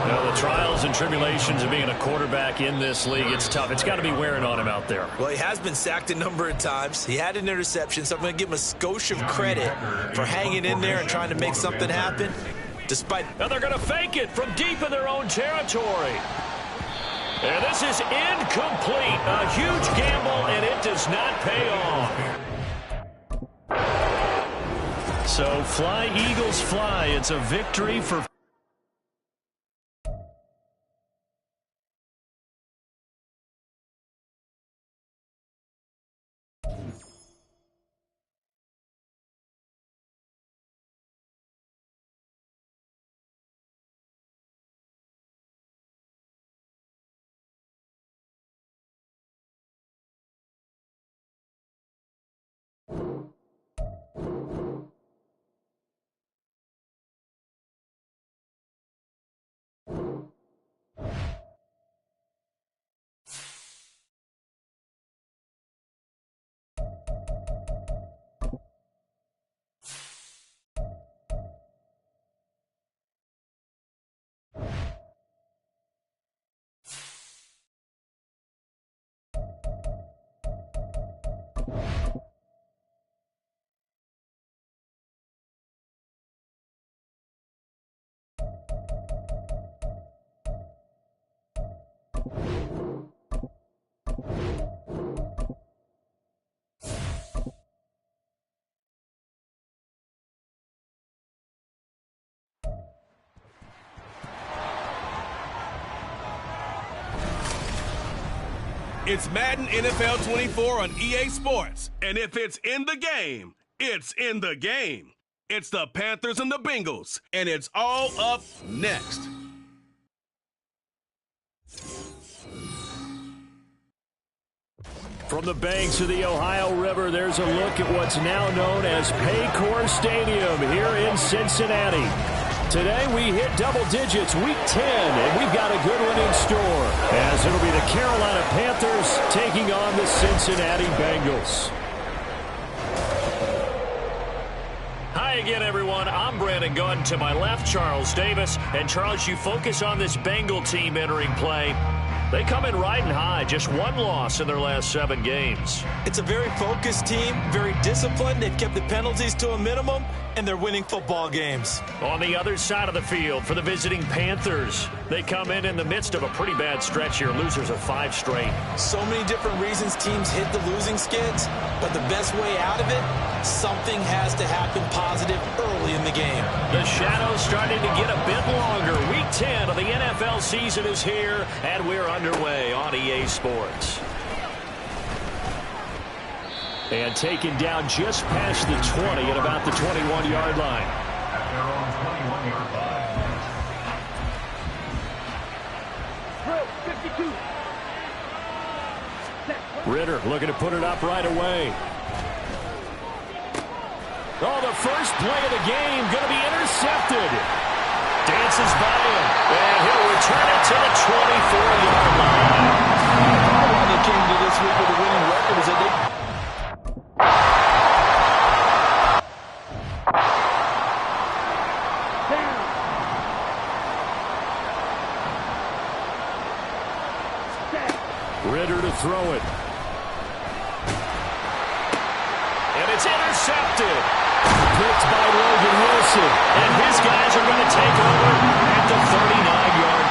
Now, the trials and tribulations of being a quarterback in this league, it's tough. It's got to be wearing on him out there. Well, he has been sacked a number of times. He had an interception, so I'm going to give him a skosh of credit for hanging in there and trying to make something happen. Despite... And they're going to fake it from deep in their own territory. And this is incomplete. A huge gamble, and it does not pay off. So fly, Eagles, fly. It's a victory for... It's Madden NFL 24 on EA Sports. And if it's in the game, it's in the game. It's the Panthers and the Bengals, and it's all up next. From the banks of the Ohio River, there's a look at what's now known as Paycor Stadium here in Cincinnati. Today we hit double digits, week 10, and we've got a good one in store, as it'll be the Carolina Panthers taking on the Cincinnati Bengals. Hi again, everyone. I'm Brandon Gunn. To my left, Charles Davis. And Charles, you focus on this Bengal team entering play. They come in riding high, just one loss in their last 7 games. It's a very focused team, very disciplined. They've kept the penalties to a minimum, and they're winning football games. On the other side of the field for the visiting Panthers, they come in the midst of a pretty bad stretch here, losers of 5 straight. So many different reasons teams hit the losing skids, but the best way out of it, something has to happen positive early in the game. The shadow's starting to get a bit longer. Week 10 of the NFL season is here, and we're underway on EA Sports. And taken down just past the 20 at about the 21-yard line. At their own 21-yard line. Drill, 52. Ritter looking to put it up right away. Oh, the first play of the game going to be intercepted. Dances by him, and he'll return it to the 24-yard line. Why they came to this week with a winning record is that they... Ritter to throw it. And it's intercepted. Picked by Logan Wilson. And his guys are going to take over at the 39-yard.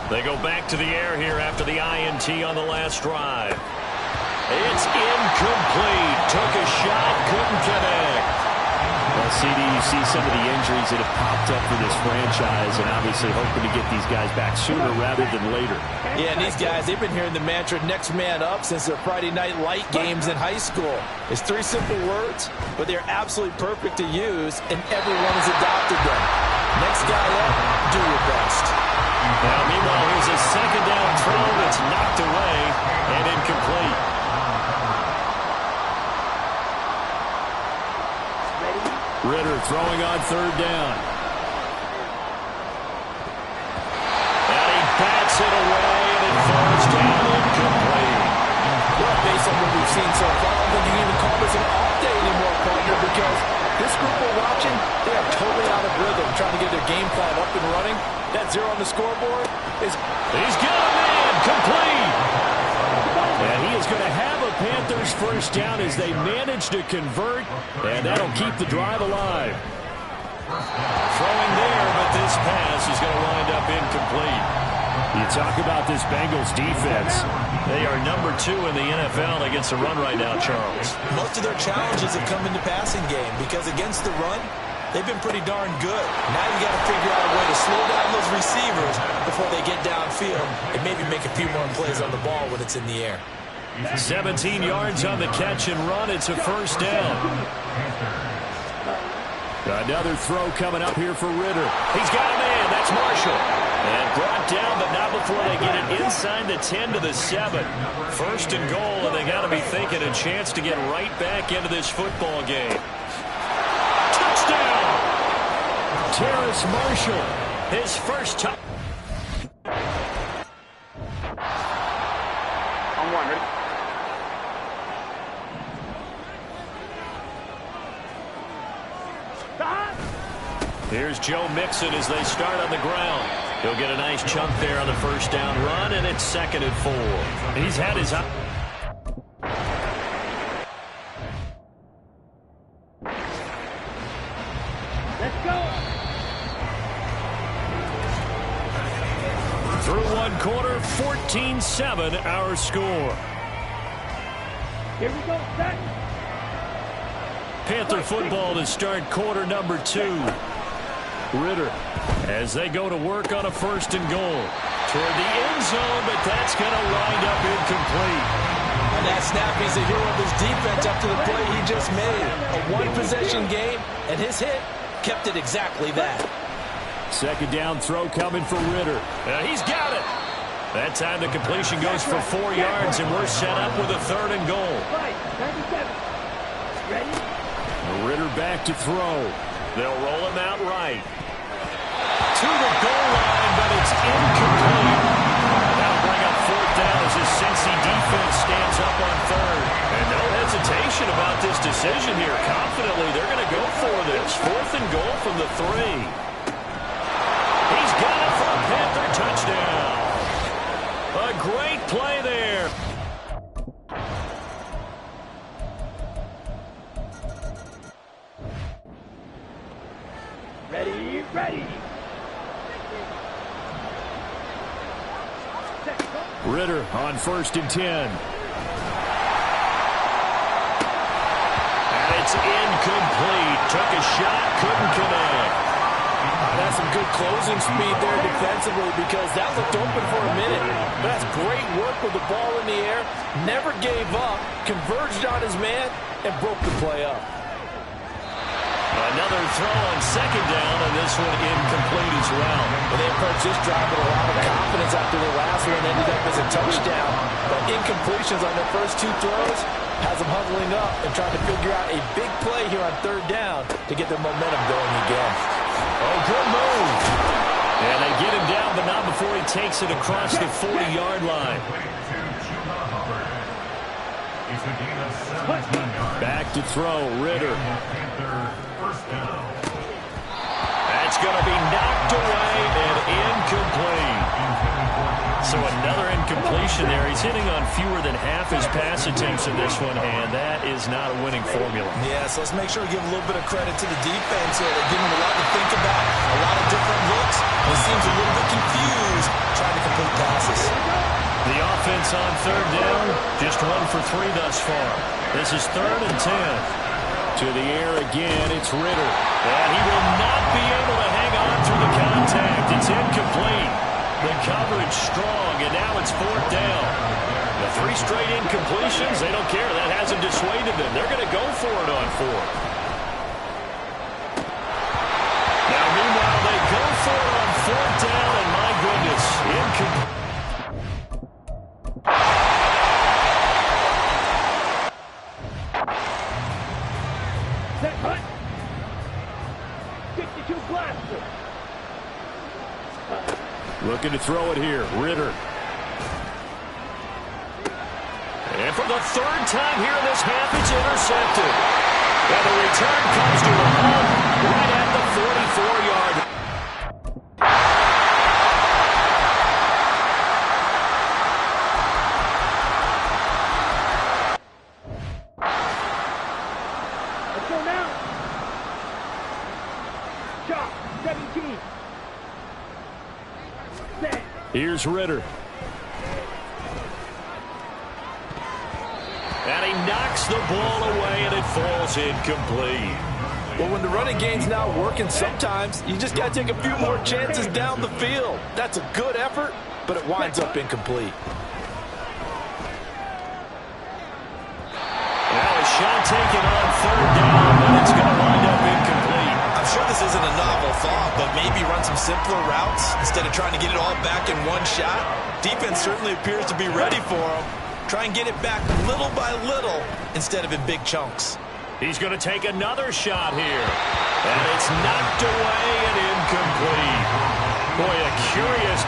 They go back to the air here after the INT on the last drive. It's incomplete. Took a shot, couldn't connect. Well, CD, you see some of the injuries that have popped up for this franchise, and obviously hoping to get these guys back sooner rather than later. Yeah, and these guys, they've been hearing the mantra next man up since their Friday night light games in high school. It's 3 simple words, but they're absolutely perfect to use, and everyone has adopted them. Next guy up, do your best. Now, meanwhile, here's a second down throw that's knocked away and incomplete. Ritter throwing on 3rd down. And he bats it away, and it falls down incomplete. Well, based on what we've seen so far, I don't think you can even call this an off day anymore, partner, because this group we're watching, they are totally out of rhythm, trying to get their game plan up and running. That 0 on the scoreboard is... He's got a man, complete. And he is going to have a Panthers first down as they manage to convert, and that'll keep the drive alive. Throwing there, but this pass is going to wind up incomplete. You talk about this Bengals defense. They are number 2 in the NFL against the run right now, Charles. Most of their challenges have come in the passing game because against the run, they've been pretty darn good. Now you got to figure out a way to slow down those receivers before they get downfield and maybe make a few more plays on the ball when it's in the air. 17 yards on the catch and run. It's a first down. Another throw coming up here for Ritter. He's got a man. That's Marshall. And brought down, but not before they get it inside the 10 to the 7. First and goal, and they got to be thinking a chance to get right back into this football game. Touchdown! Terrace Marshall, his first touch. On one, ready? Here's Joe Mixon as they start on the ground. He'll get a nice chunk there on the first down run, and it's 2nd and 4. He's had his... Let's go. Through one quarter, 14-7 our score. Here we go, set. Panther football to start quarter number 2. Ritter as they go to work on a first and goal toward the end zone, but that's going to wind up incomplete. On that snap, he's a hero of his defense up to the play he just made. A one-possession game, and his hit kept it exactly that. Second down throw coming for Ritter. He's got it. That time the completion goes for 4 yards, and we're set up with a 3rd and goal. 97. Ready? Ritter back to throw. They'll roll him out right. To the goal line, but it's incomplete. That'll bring up 4th down as the Cincy defense stands up on 3rd. And no hesitation about this decision here. Confidently, they're going to go for this. 4th and goal from the 3. He's got it for a Panther touchdown. A great play there. Ready, ready. Ritter on 1st and 10. And it's incomplete. Took a shot, couldn't connect. That's some good closing speed there defensively because that looked open for a minute. But that's great work with the ball in the air. Never gave up, converged on his man, and broke the play up. Another throw on 2nd down, and this one incomplete as well. And they approached this drive with a lot of confidence after their last one ended up as a touchdown. But incompletions on their first 2 throws has them huddling up and trying to figure out a big play here on 3rd down to get their momentum going again. Oh, good move. And they get him down, but not before he takes it across the 40-yard line. Back to throw, Ritter. That's going to be knocked away and incomplete. So another incompletion there. He's hitting on fewer than half his pass attempts in this one, and that is not a winning formula. Yeah, so let's make sure we give a little bit of credit to the defense here. They're giving him a lot to think about, a lot of different looks. He seems a little bit confused trying to complete passes. The offense on 3rd down, just 1 for 3 thus far. This is 3rd and 10. To the air again, it's Ritter. And he will not be able to hang on through the contact. It's incomplete. The coverage strong, and now it's 4th down. The 3 straight incompletions, they don't care. That hasn't dissuaded them. They're going to go for it on 4th. Now, meanwhile, they go for it on 4th down, and my goodness, incomplete. Set, cut. 52 blaster. Looking to throw it here, Ritter. And for the 3rd time here in this half, it's intercepted. And the return comes to a home right at the 44-yard. Let's go now. Shot, 17. Set. Here's Ritter. And he knocks the ball away, and it falls incomplete. Well, when the running game's not working, sometimes you just got to take a few more chances down the field. That's a good effort, but it winds up incomplete. Now a shot taken on third down, but it's going to wind up incomplete. I'm sure this isn't a novel thought, but maybe run some simpler routes instead of trying to get it all back in one shot. Defense certainly appears to be ready for him. Try and get it back little by little instead of in big chunks. He's going to take another shot here. And it's knocked away and incomplete. Boy, a curious...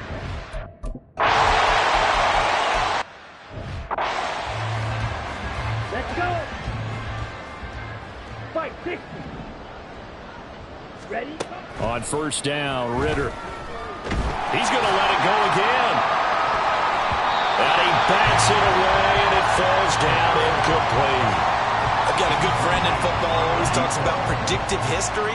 Let's go. Fight 60. Ready? On first down, Ritter. He's going to let it go again. And he bats it away, and it falls down incomplete. I've got a good friend in football who always talks about predictive history.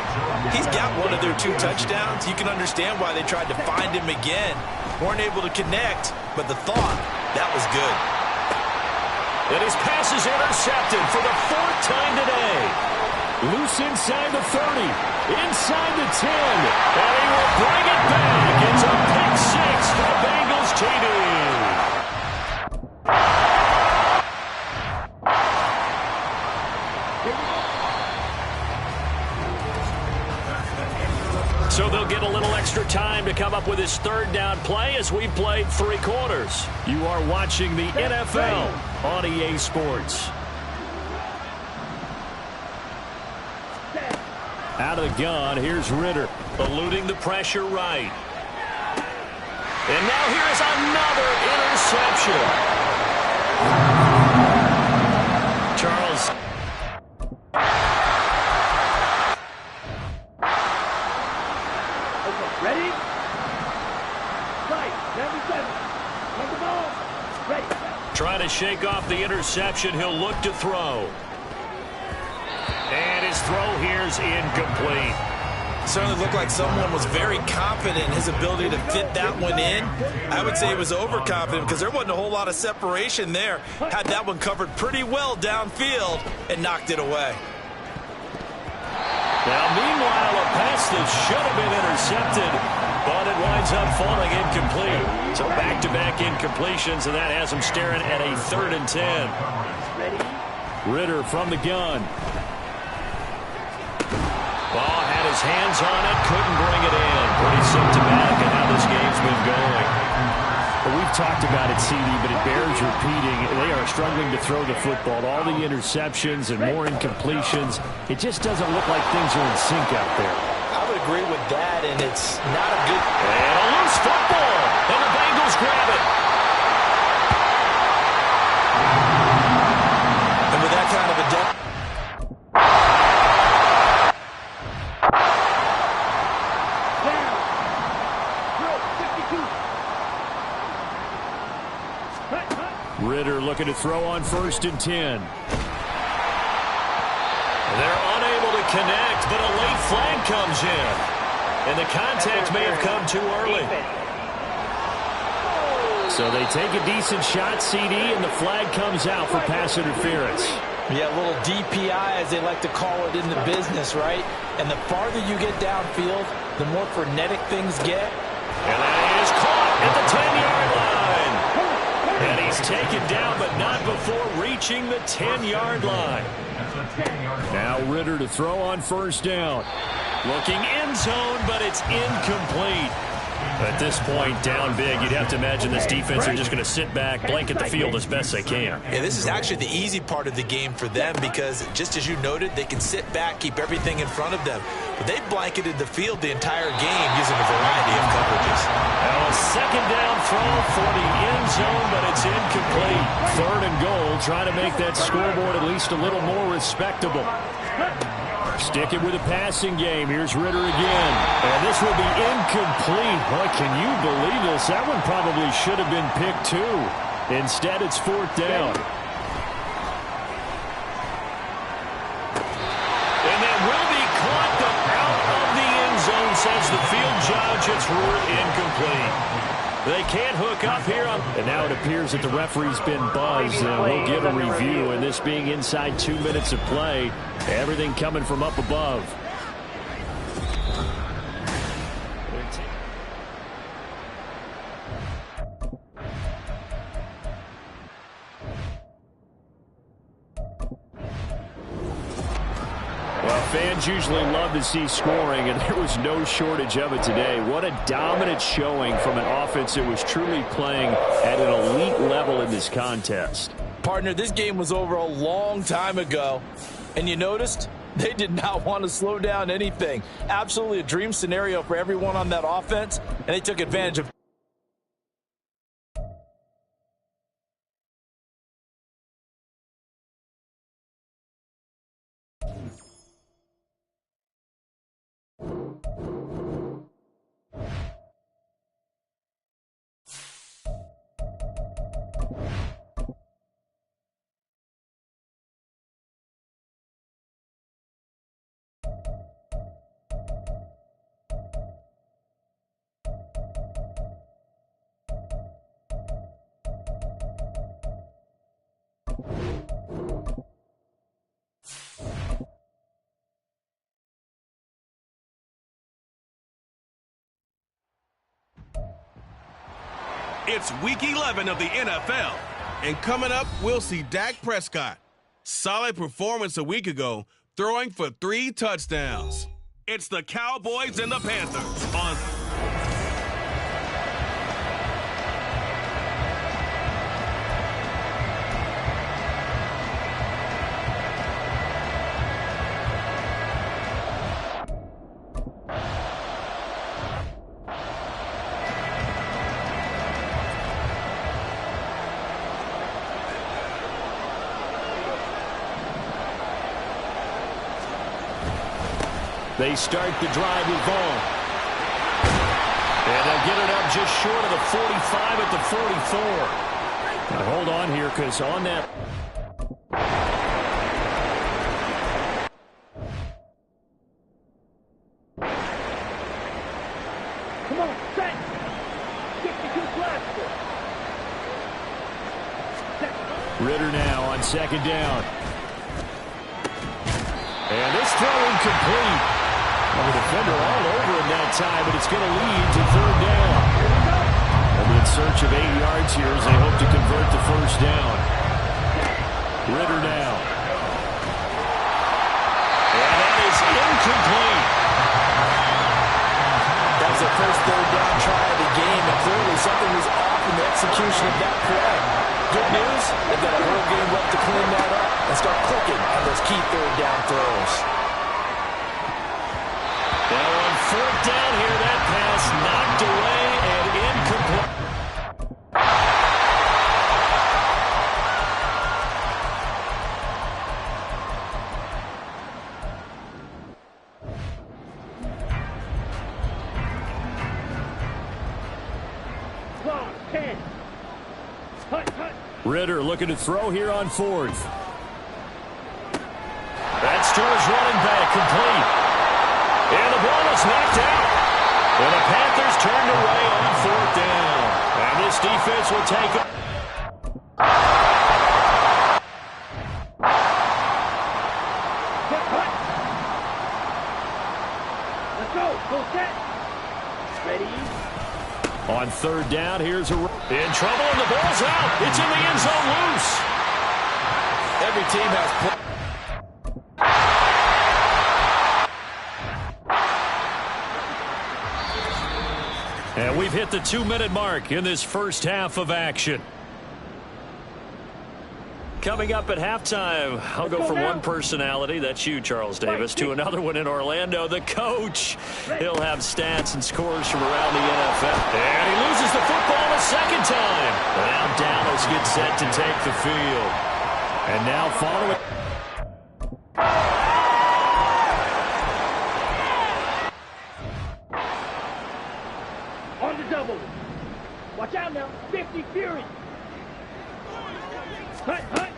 He's got one of their 2 touchdowns. You can understand why they tried to find him again. Weren't able to connect, but the thought, that was good. And his pass is intercepted for the 4th time today. Loose inside the 30, inside the 10, and he will bring it back. It's a pick 6 for the Bengals TD. So they'll get a little extra time to come up with his 3rd down play as we played 3 quarters. You are watching the NFL on EA Sports. Out of the gun, here's Ritter, eluding the pressure right. And now here's another interception. Charles. Ready? Fight, 77. Let the ball. Ready. Trying to shake off the interception. He'll look to throw. And his throw here's incomplete. Certainly looked like someone was very confident in his ability to fit that one in. I would say he was overconfident because there wasn't a whole lot of separation there. Had that one covered pretty well downfield and knocked it away. Now, meanwhile, a pass that should have been intercepted, but it winds up falling incomplete. So back-to-back incompletions, and that has him staring at a 3rd and 10. Ritter from the gun. Ball had his hands on it, couldn't bring it in. Pretty symptomatic of how this game's been going. Well, we've talked about it, CD, but it bears repeating. They are struggling to throw the football. All the interceptions and more incompletions. It just doesn't look like things are in sync out there. I would agree with that, and it's not a good... And a loose football, and the Bengals grab it. And with that kind of a depth... Ritter looking to throw on 1st and 10. They're unable to connect, but a late flag comes in. And the contact may have come too early. So they take a decent shot, CD, and the flag comes out for pass interference. Yeah, a little DPI, as they like to call it in the business, right? And the farther you get downfield, the more frenetic things get. And that is caught at the 10-yard line. And he's taken down, but not before reaching the 10-yard line. Now Ritter to throw on 1st down. Looking end zone, but it's incomplete. At this point, down big, you'd have to imagine this defense are just going to sit back, blanket the field as best they can. Yeah, this is actually the easy part of the game for them because, just as you noted, they can sit back, keep everything in front of them. But they've blanketed the field the entire game using a variety of coverages. Now a 2nd down throw for the end zone, but it's incomplete. 3rd and goal, trying to make that scoreboard at least a little more respectable. Sticking with a passing game. Here's Ritter again. And this will be incomplete. Boy, can you believe this? That one probably should have been picked too. Instead, it's 4th down. And that will be caught out of the end zone, says the field judge. It's ruled incomplete. They can't hook up here. And now it appears that the referee's been buzzed. We'll get a review, and this being inside 2 minutes of play, everything coming from up above. Fans usually love to see scoring, and there was no shortage of it today. What a dominant showing from an offense that was truly playing at an elite level in this contest. Partner, this game was over a long time ago, and you noticed they did not want to slow down anything. Absolutely a dream scenario for everyone on that offense, and they took advantage of. It's Week 11 of the NFL. And coming up, we'll see Dak Prescott. Solid performance a week ago, throwing for 3 touchdowns. It's the Cowboys and the Panthers on... They start the drive with Vaughn. And they'll get it up just short of the 45 at the 44. Now hold on here, because on that... Come on, set. 62 flash. Ritter now on 2nd down. And this throw incomplete. Well, the defender all over him that time, but it's going to lead to 3rd down. They'll be in search of 8 yards here as they hope to convert the 1st down. Ritter now. And that is incomplete. That was their first 3rd down try of the game, and clearly something was off in the execution of that play. Good news, they've got a whole game left to clean that up and start clicking on those key 3rd down throws. Now on 4th down here, that pass knocked away and incomplete. Long, 10. Hut. Ritter looking to throw here on 4th. That's to his running back, complete. And the ball is knocked out. And the Panthers turned away on 4th down. And this defense will take it. Let's go. Full set. Ready. On 3rd down, here's a... In trouble, and the ball's out. It's in the end zone loose. Every team has... And we've hit the 2-minute mark in this first half of action. Coming up at halftime, I'll go from one personality, that's you, Charles Davis, to another one in Orlando, the coach. He'll have stats and scores from around the NFL. And he loses the football a second time. Now offense gets set to take the field. And now following. On the double. Watch out now. 50 Fury. Hut, hut.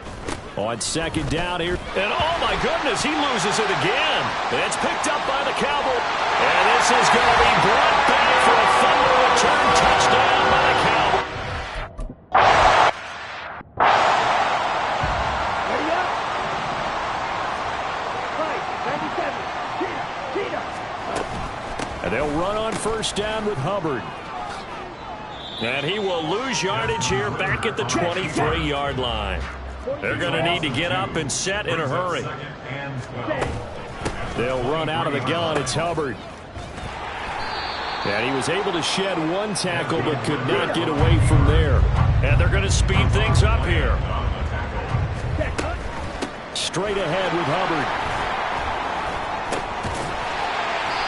On second down here. And oh my goodness, he loses it again. It's picked up by the Cowboys. And this is going to be brought back for a fumble return touchdown by the Cowboys. Ready up. 5, 97. Cheetah. And they'll run on first down with Hubbard. And he will lose yardage here back at the 23-yard line. They're going to need to get up and set in a hurry. They'll run out of the gun. It's Hubbard. And he was able to shed one tackle but could not get away from there. And they're going to speed things up here. Straight ahead with Hubbard.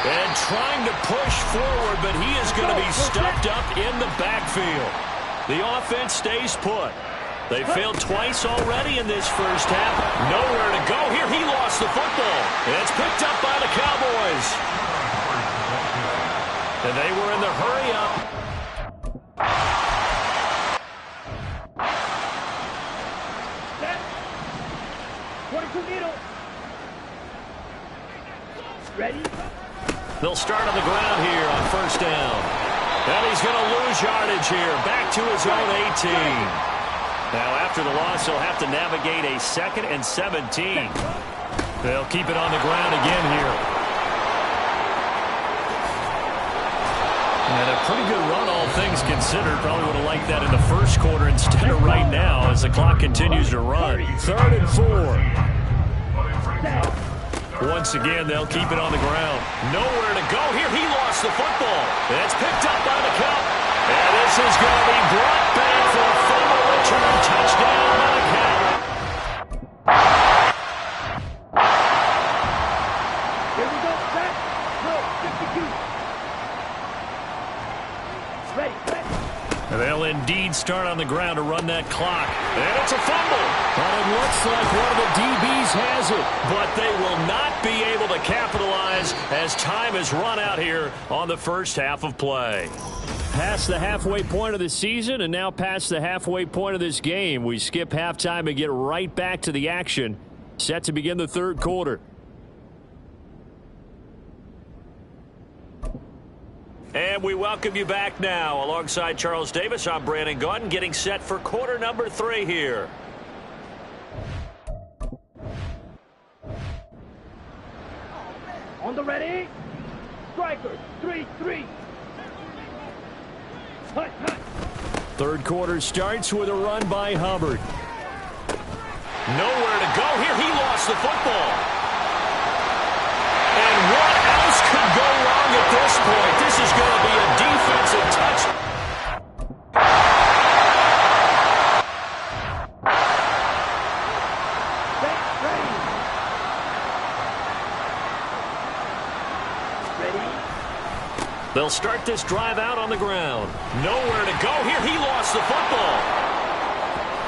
And trying to push forward, but he is going to be stuffed up in the backfield. The offense stays put. They failed twice already in this first half. Nowhere to go here. He lost the football. It's picked up by the Cowboys. And they were in the hurry up. Set. 22 needle. Ready? They'll start on the ground here on first down. And he's going to lose yardage here. Back to his own 18. Now, after the loss, he'll have to navigate a 2nd and 17. They'll keep it on the ground again here. And a pretty good run, all things considered. Probably would have liked that in the first quarter instead of right now as the clock continues to run. 3rd and 4. Once again, they'll keep it on the ground. Nowhere to go here. He lost the football. It's picked up by the Cowboys. And this is going to be brought back for a fumble return touchdown by the Cowboys. Here we go. Set. No. 52. Ready. Set. And they'll indeed start on the ground to run that clock. And it's a fumble. But it looks like one of the DBs has it. But they will not be able to capitalize as time has run out here on the first half of play. Past the halfway point of the season and now past the halfway point of this game. We skip halftime and get right back to the action. Set to begin the third quarter. And we welcome you back now. Alongside Charles Davis, I'm Brandon Gaudin, getting set for quarter number 3 here. On the ready. Striker. 3-3. Hut, hut. Third quarter starts with a run by Hubbard. Nowhere to go here. He lost the football. And what else could go wrong at this point? This is going to be a defensive touch. They'll start this drive out on the ground. Nowhere to go here. He lost the football.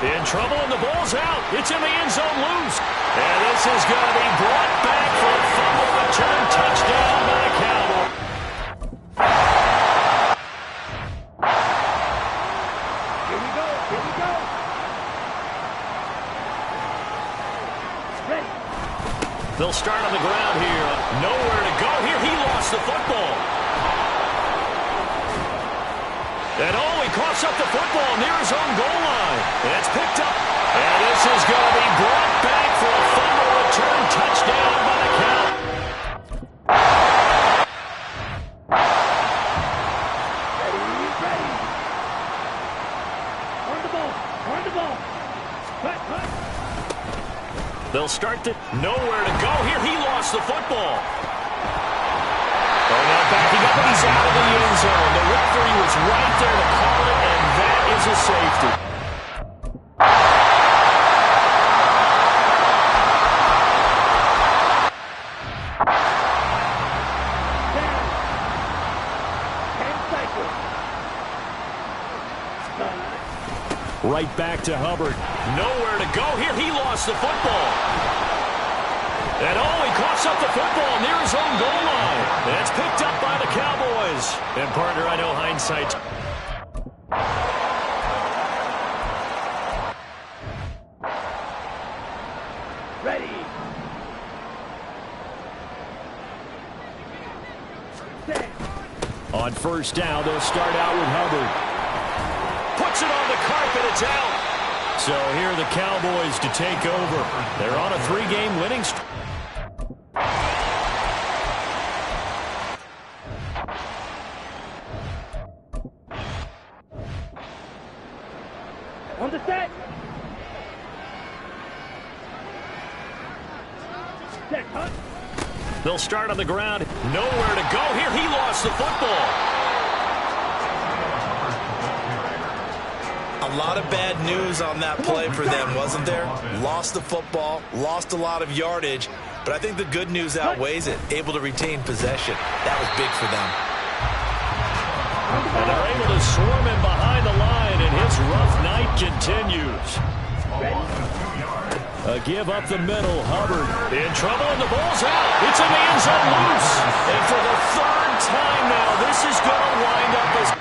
In trouble, and the ball's out. It's in the end zone loose. And this is going to be brought back for a fumble return touchdown by the Cowboys. Here we go. Here we go. Ready. They'll start on the ground here. Nowhere to go here. He lost the football. And oh, he coughs up the football near his own goal line. And it's picked up. And this is going to be brought back for a fumble return touchdown by the Cowboys. Ready, ready. On the ball. On the ball. Hut, hut. They'll start to nowhere to go here. He lost the football. Oh, now backing up, and he's out of the end zone. The referee was right there to call it, and that is a safety. Right back to Hubbard. Nowhere to go here. He lost the football. And he coughs up the football near his own goal line. That's picked up by the Cowboys. And partner, I know hindsight. Ready. Set. On first down, they'll start out with Hubbard. Puts it on the carpet. It's out. So here are the Cowboys to take over. They're on a 3-game winning streak. On the set. Set, cut. They'll start on the ground. Nowhere to go here. He lost the football. A lot of bad news on that play for them, wasn't there? Lost the football, lost a lot of yardage, but I think the good news outweighs it. Able to retain possession. That was big for them. And they're able to swarm him behind the line, and his rough night continues. A give up the middle. Hubbard in trouble, and the ball's out. It's in the end zone loose. And for the third time now, this is going to wind up as...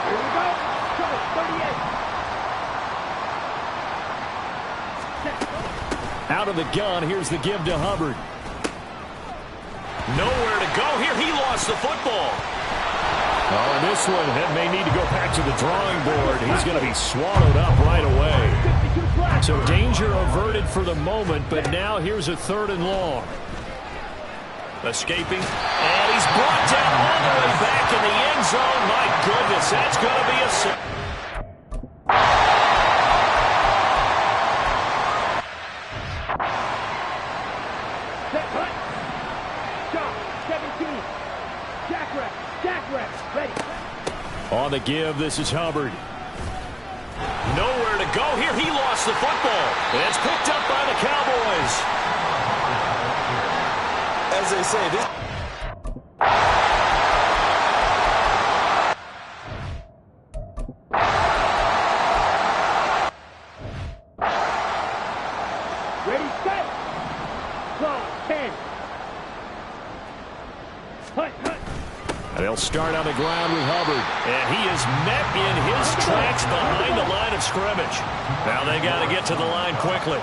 Here we go. Go, 38. Out of the gun, here's the give to Hubbard. Nowhere to go here. He lost the football. Oh, and this one may need to go back to the drawing board. He's going to be swallowed up right away. So danger averted for the moment, but now here's a 3rd and long. Escaping, and he's brought down all the way back in the end zone. My goodness, that's going to be a... Set, cut. Shot, 17. Jackrack, ready. On the give, this is Hubbard. Nowhere to go here. He lost the football. And it's picked up by the Cowboys. As they say, this... Ready, set. Clock, 10. Cut. And they'll start on the ground with Hubbard. And he is met in his tracks behind the line of scrimmage. Now they got to get to the line quickly.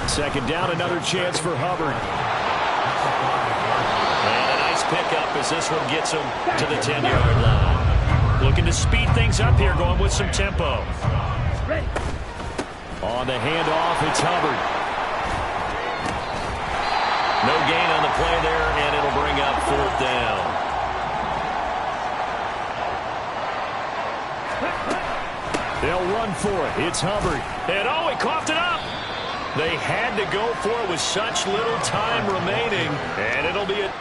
Second down, another chance for Hubbard. And a nice pickup as this one gets him to the 10-yard line. Looking to speed things up here, going with some tempo. Ready. On the handoff, it's Hubbard. No gain on the play there, and it'll bring up 4th down. They'll run for it. It's Hubbard. And he coughed it up. They had to go for it with such little time remaining, and it'll be a...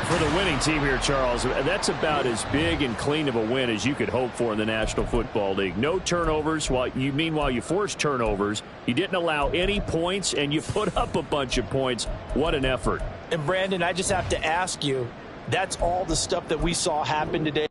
For the winning team here, Charles, that's about as big and clean of a win as you could hope for in the National Football League. No turnovers. Meanwhile, you forced turnovers. You didn't allow any points, and you put up a bunch of points. What an effort. And, Brandon, I just have to ask you, that's all the stuff that we saw happen today.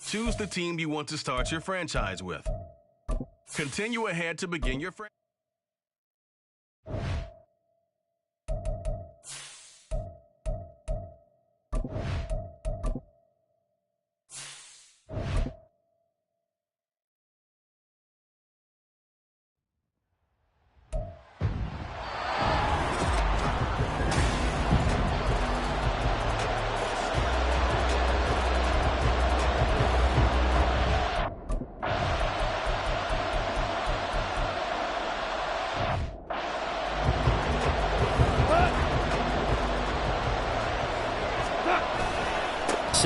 Choose the team you want to start your franchise with. Continue ahead to begin your franchise.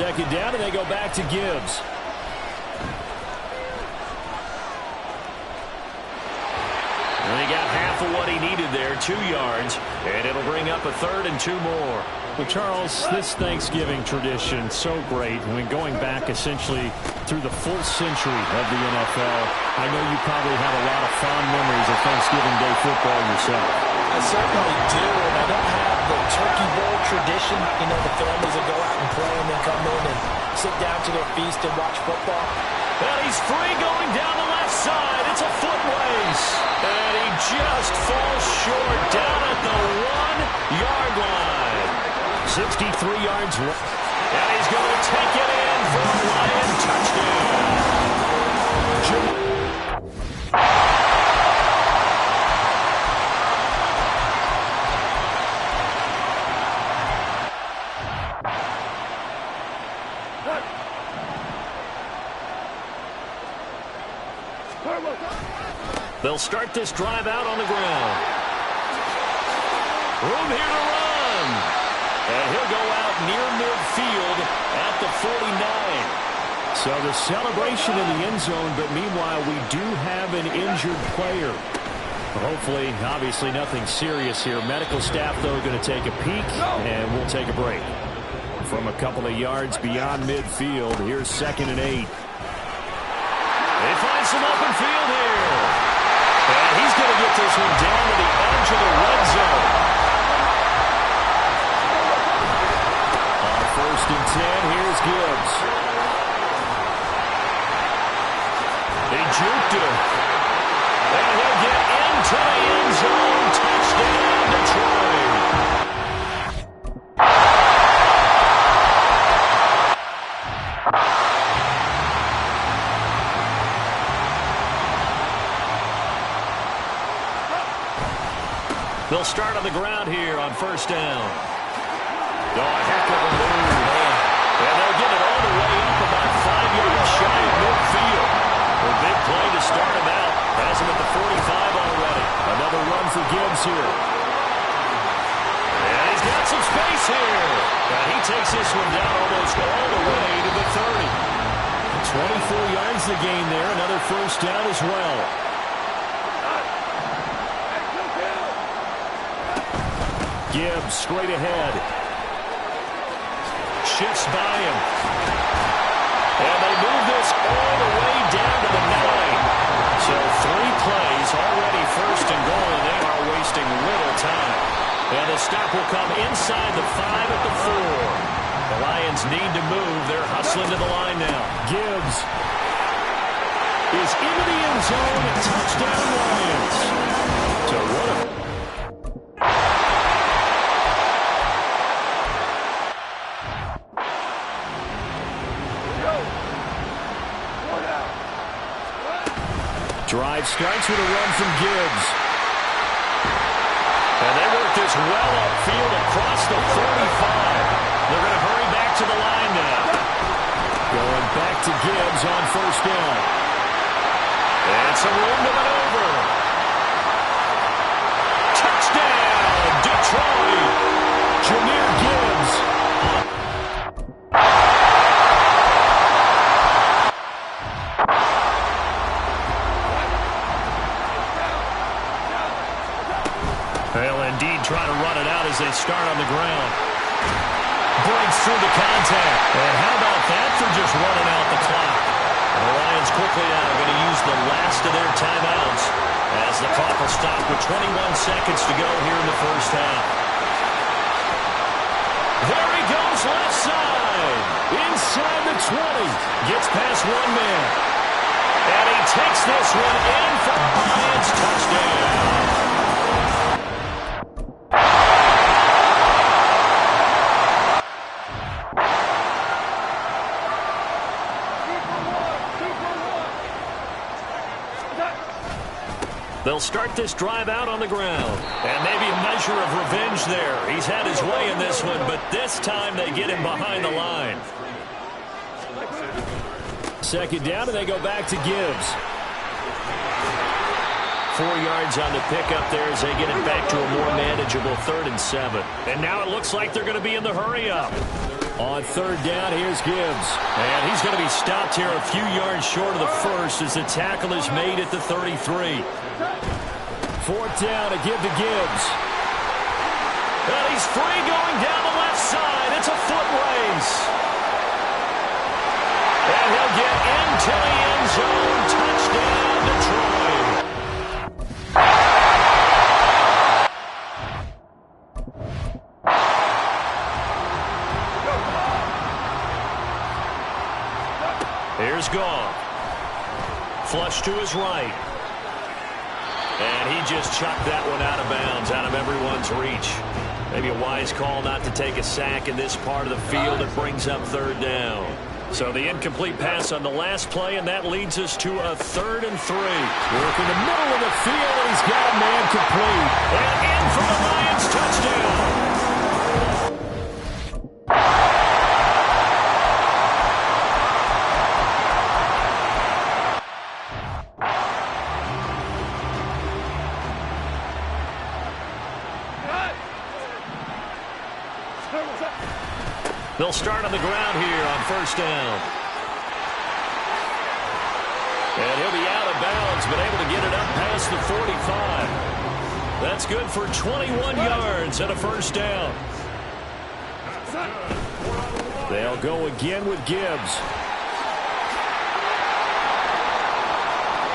Second down, and they go back to Gibbs. And he got half of what he needed there, 2 yards, and it'll bring up a 3rd and 2 more. Well, Charles, this Thanksgiving tradition, so great. I mean, going back essentially through the full century of the NFL, I know you probably have a lot of fond memories of Thanksgiving Day football yourself. I certainly do, and I don't have the turkey bowl tradition. You know, the families that go out and play and then come in and sit down to their feast and watch football. And he's free going down the left side. It's a foot race. And he just falls short down at the 1-yard line. 63 yards left. And he's going to take it in for a Lion touchdown. They'll start this drive out on the ground. Room here to run. And he'll go out near midfield at the 49. So the celebration in the end zone, but meanwhile we do have an injured player. Hopefully, obviously nothing serious here. Medical staff, though, going to take a peek, and we'll take a break. From a couple of yards beyond midfield, here's 2nd and 8. They find some open field here. And he's going to get this one down to the edge of the red zone. On 1st and 10, here's Gibbs. They juked him. And he'll get into the end zone. Touchdown, Detroit. They'll start on the ground here on 1st down. Oh, a heck of a move, man. And they'll get it all the way up about 5 yards shy of midfield. A big play to start him out. Has him at the 45 already. Another run for Gibbs here. And he's got some space here. And he takes this one down almost all the way to the 30. 24 yards to gain there. Another 1st down as well. Gibbs straight ahead. Shifts by him. And they move this all the way down to the 9. So 3 plays already 1st and goal, and they are wasting little time. And the stop will come inside the 5 at the 4. The Lions need to move. They're hustling to the line now. Gibbs is into the end zone. Touchdown Lions. So what a... Drive starts with a run from Gibbs. And they work this well upfield across the 45. They're going to hurry back to the line now. Going back to Gibbs on 1st down. And some room to maneuver. Touchdown, Detroit. Jahmyr Gibbs. They'll indeed try to run it out as they start on the ground. Breaks through the contact. And how about that for just running out the clock? And the Lions quickly now are going to use the last of their timeouts as the clock will stop with 21 seconds to go here in the 1st half. There he goes goes left side. Inside the 20. Gets past one man. And he takes this one in for a Lions touchdown. They'll start this drive out on the ground. And maybe a measure of revenge there. He's had his way in this one, but this time they get him behind the line. Second down, and they go back to Gibbs. 4 yards on the pickup there as they get it back to a more manageable 3rd and 7. And now it looks like they're going to be in the hurry-up. On 3rd down, here's Gibbs. And he's going to be stopped here a few yards short of the first as the tackle is made at the 33. 4th down to give to Gibbs. And he's free going down the left side. It's a foot race. And he'll get into the end zone. Touchdown, Detroit. Here's Goff. Flush to his right. And he just chucked that one out of bounds, out of everyone's reach. Maybe a wise call not to take a sack in this part of the field. It brings up 3rd down. So the incomplete pass on the last play, and that leads us to a 3rd and 3. Working the middle of the field, and he's got a man complete. And in for the Lions touchdown. They'll start on the ground here on 1st down. And he'll be out of bounds, but able to get it up past the 45. That's good for 21 yards and a 1st down. They'll go again with Gibbs.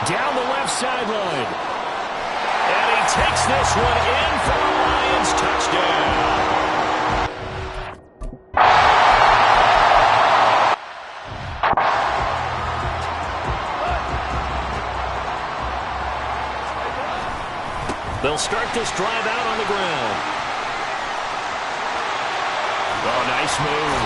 Down the left sideline. And he takes this one in for a Lions touchdown. They'll start this drive out on the ground. Oh, nice move.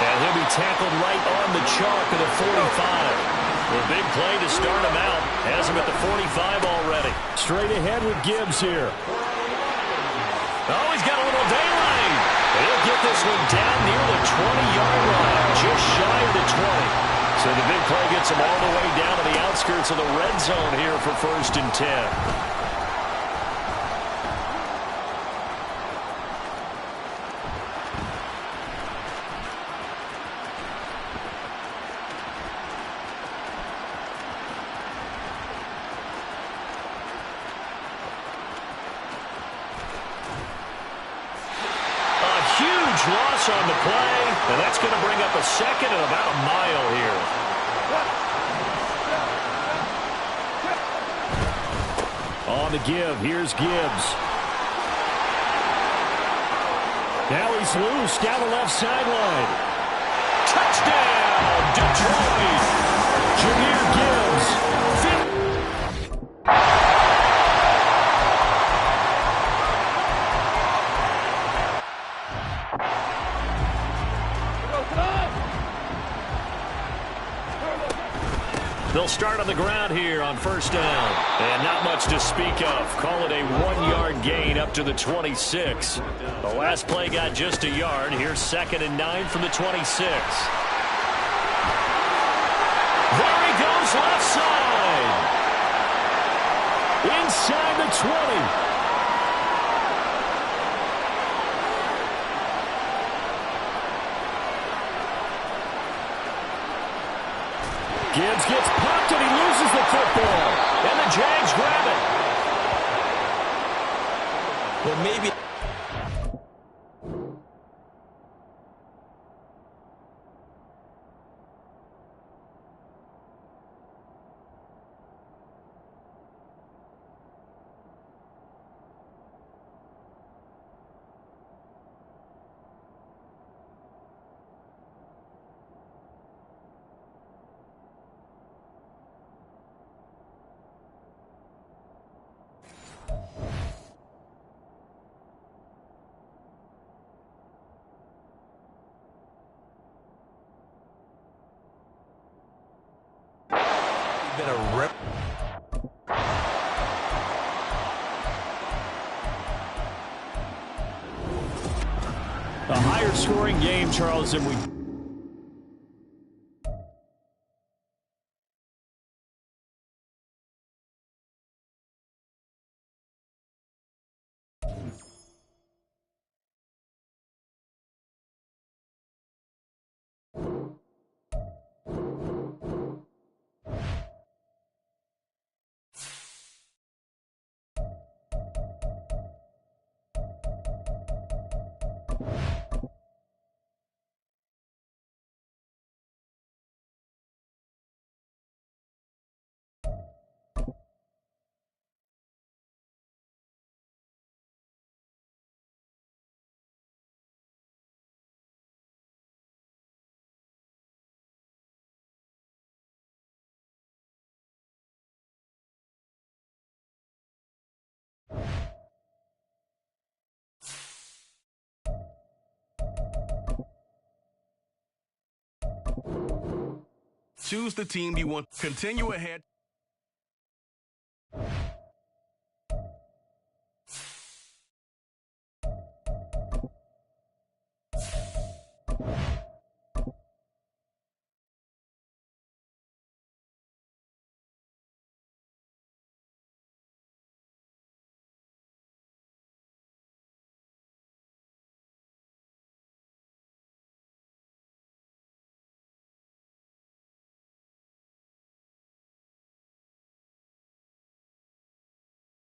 And he'll be tackled right on the chalk of the 45. A big play to start him out. Has him at the 45 already. Straight ahead with Gibbs here. Oh, he's got a little daylight. He'll get this one down near the 20-yard line, just shy of the 20. So the big play gets him all the way down to the outskirts of the red zone here for 1st and 10. Loss on the play, and that's going to bring up a 2nd and about a mile here. On the give, here's Gibbs. Now he's loose down the left sideline. Touchdown, Detroit! Jahmyr Gibbs. They'll start on the ground here on 1st down. And not much to speak of. Call it a 1-yard gain up to the 26. The last play got just a yard. Here's 2nd and 9 from the 26. There he goes left side. Inside the 20. Gibbs gets popped and he loses the football. And the Jags grab it. Well, maybe. been a rip. A higher scoring game, Charles, than we... Choose the team you want. Continue ahead.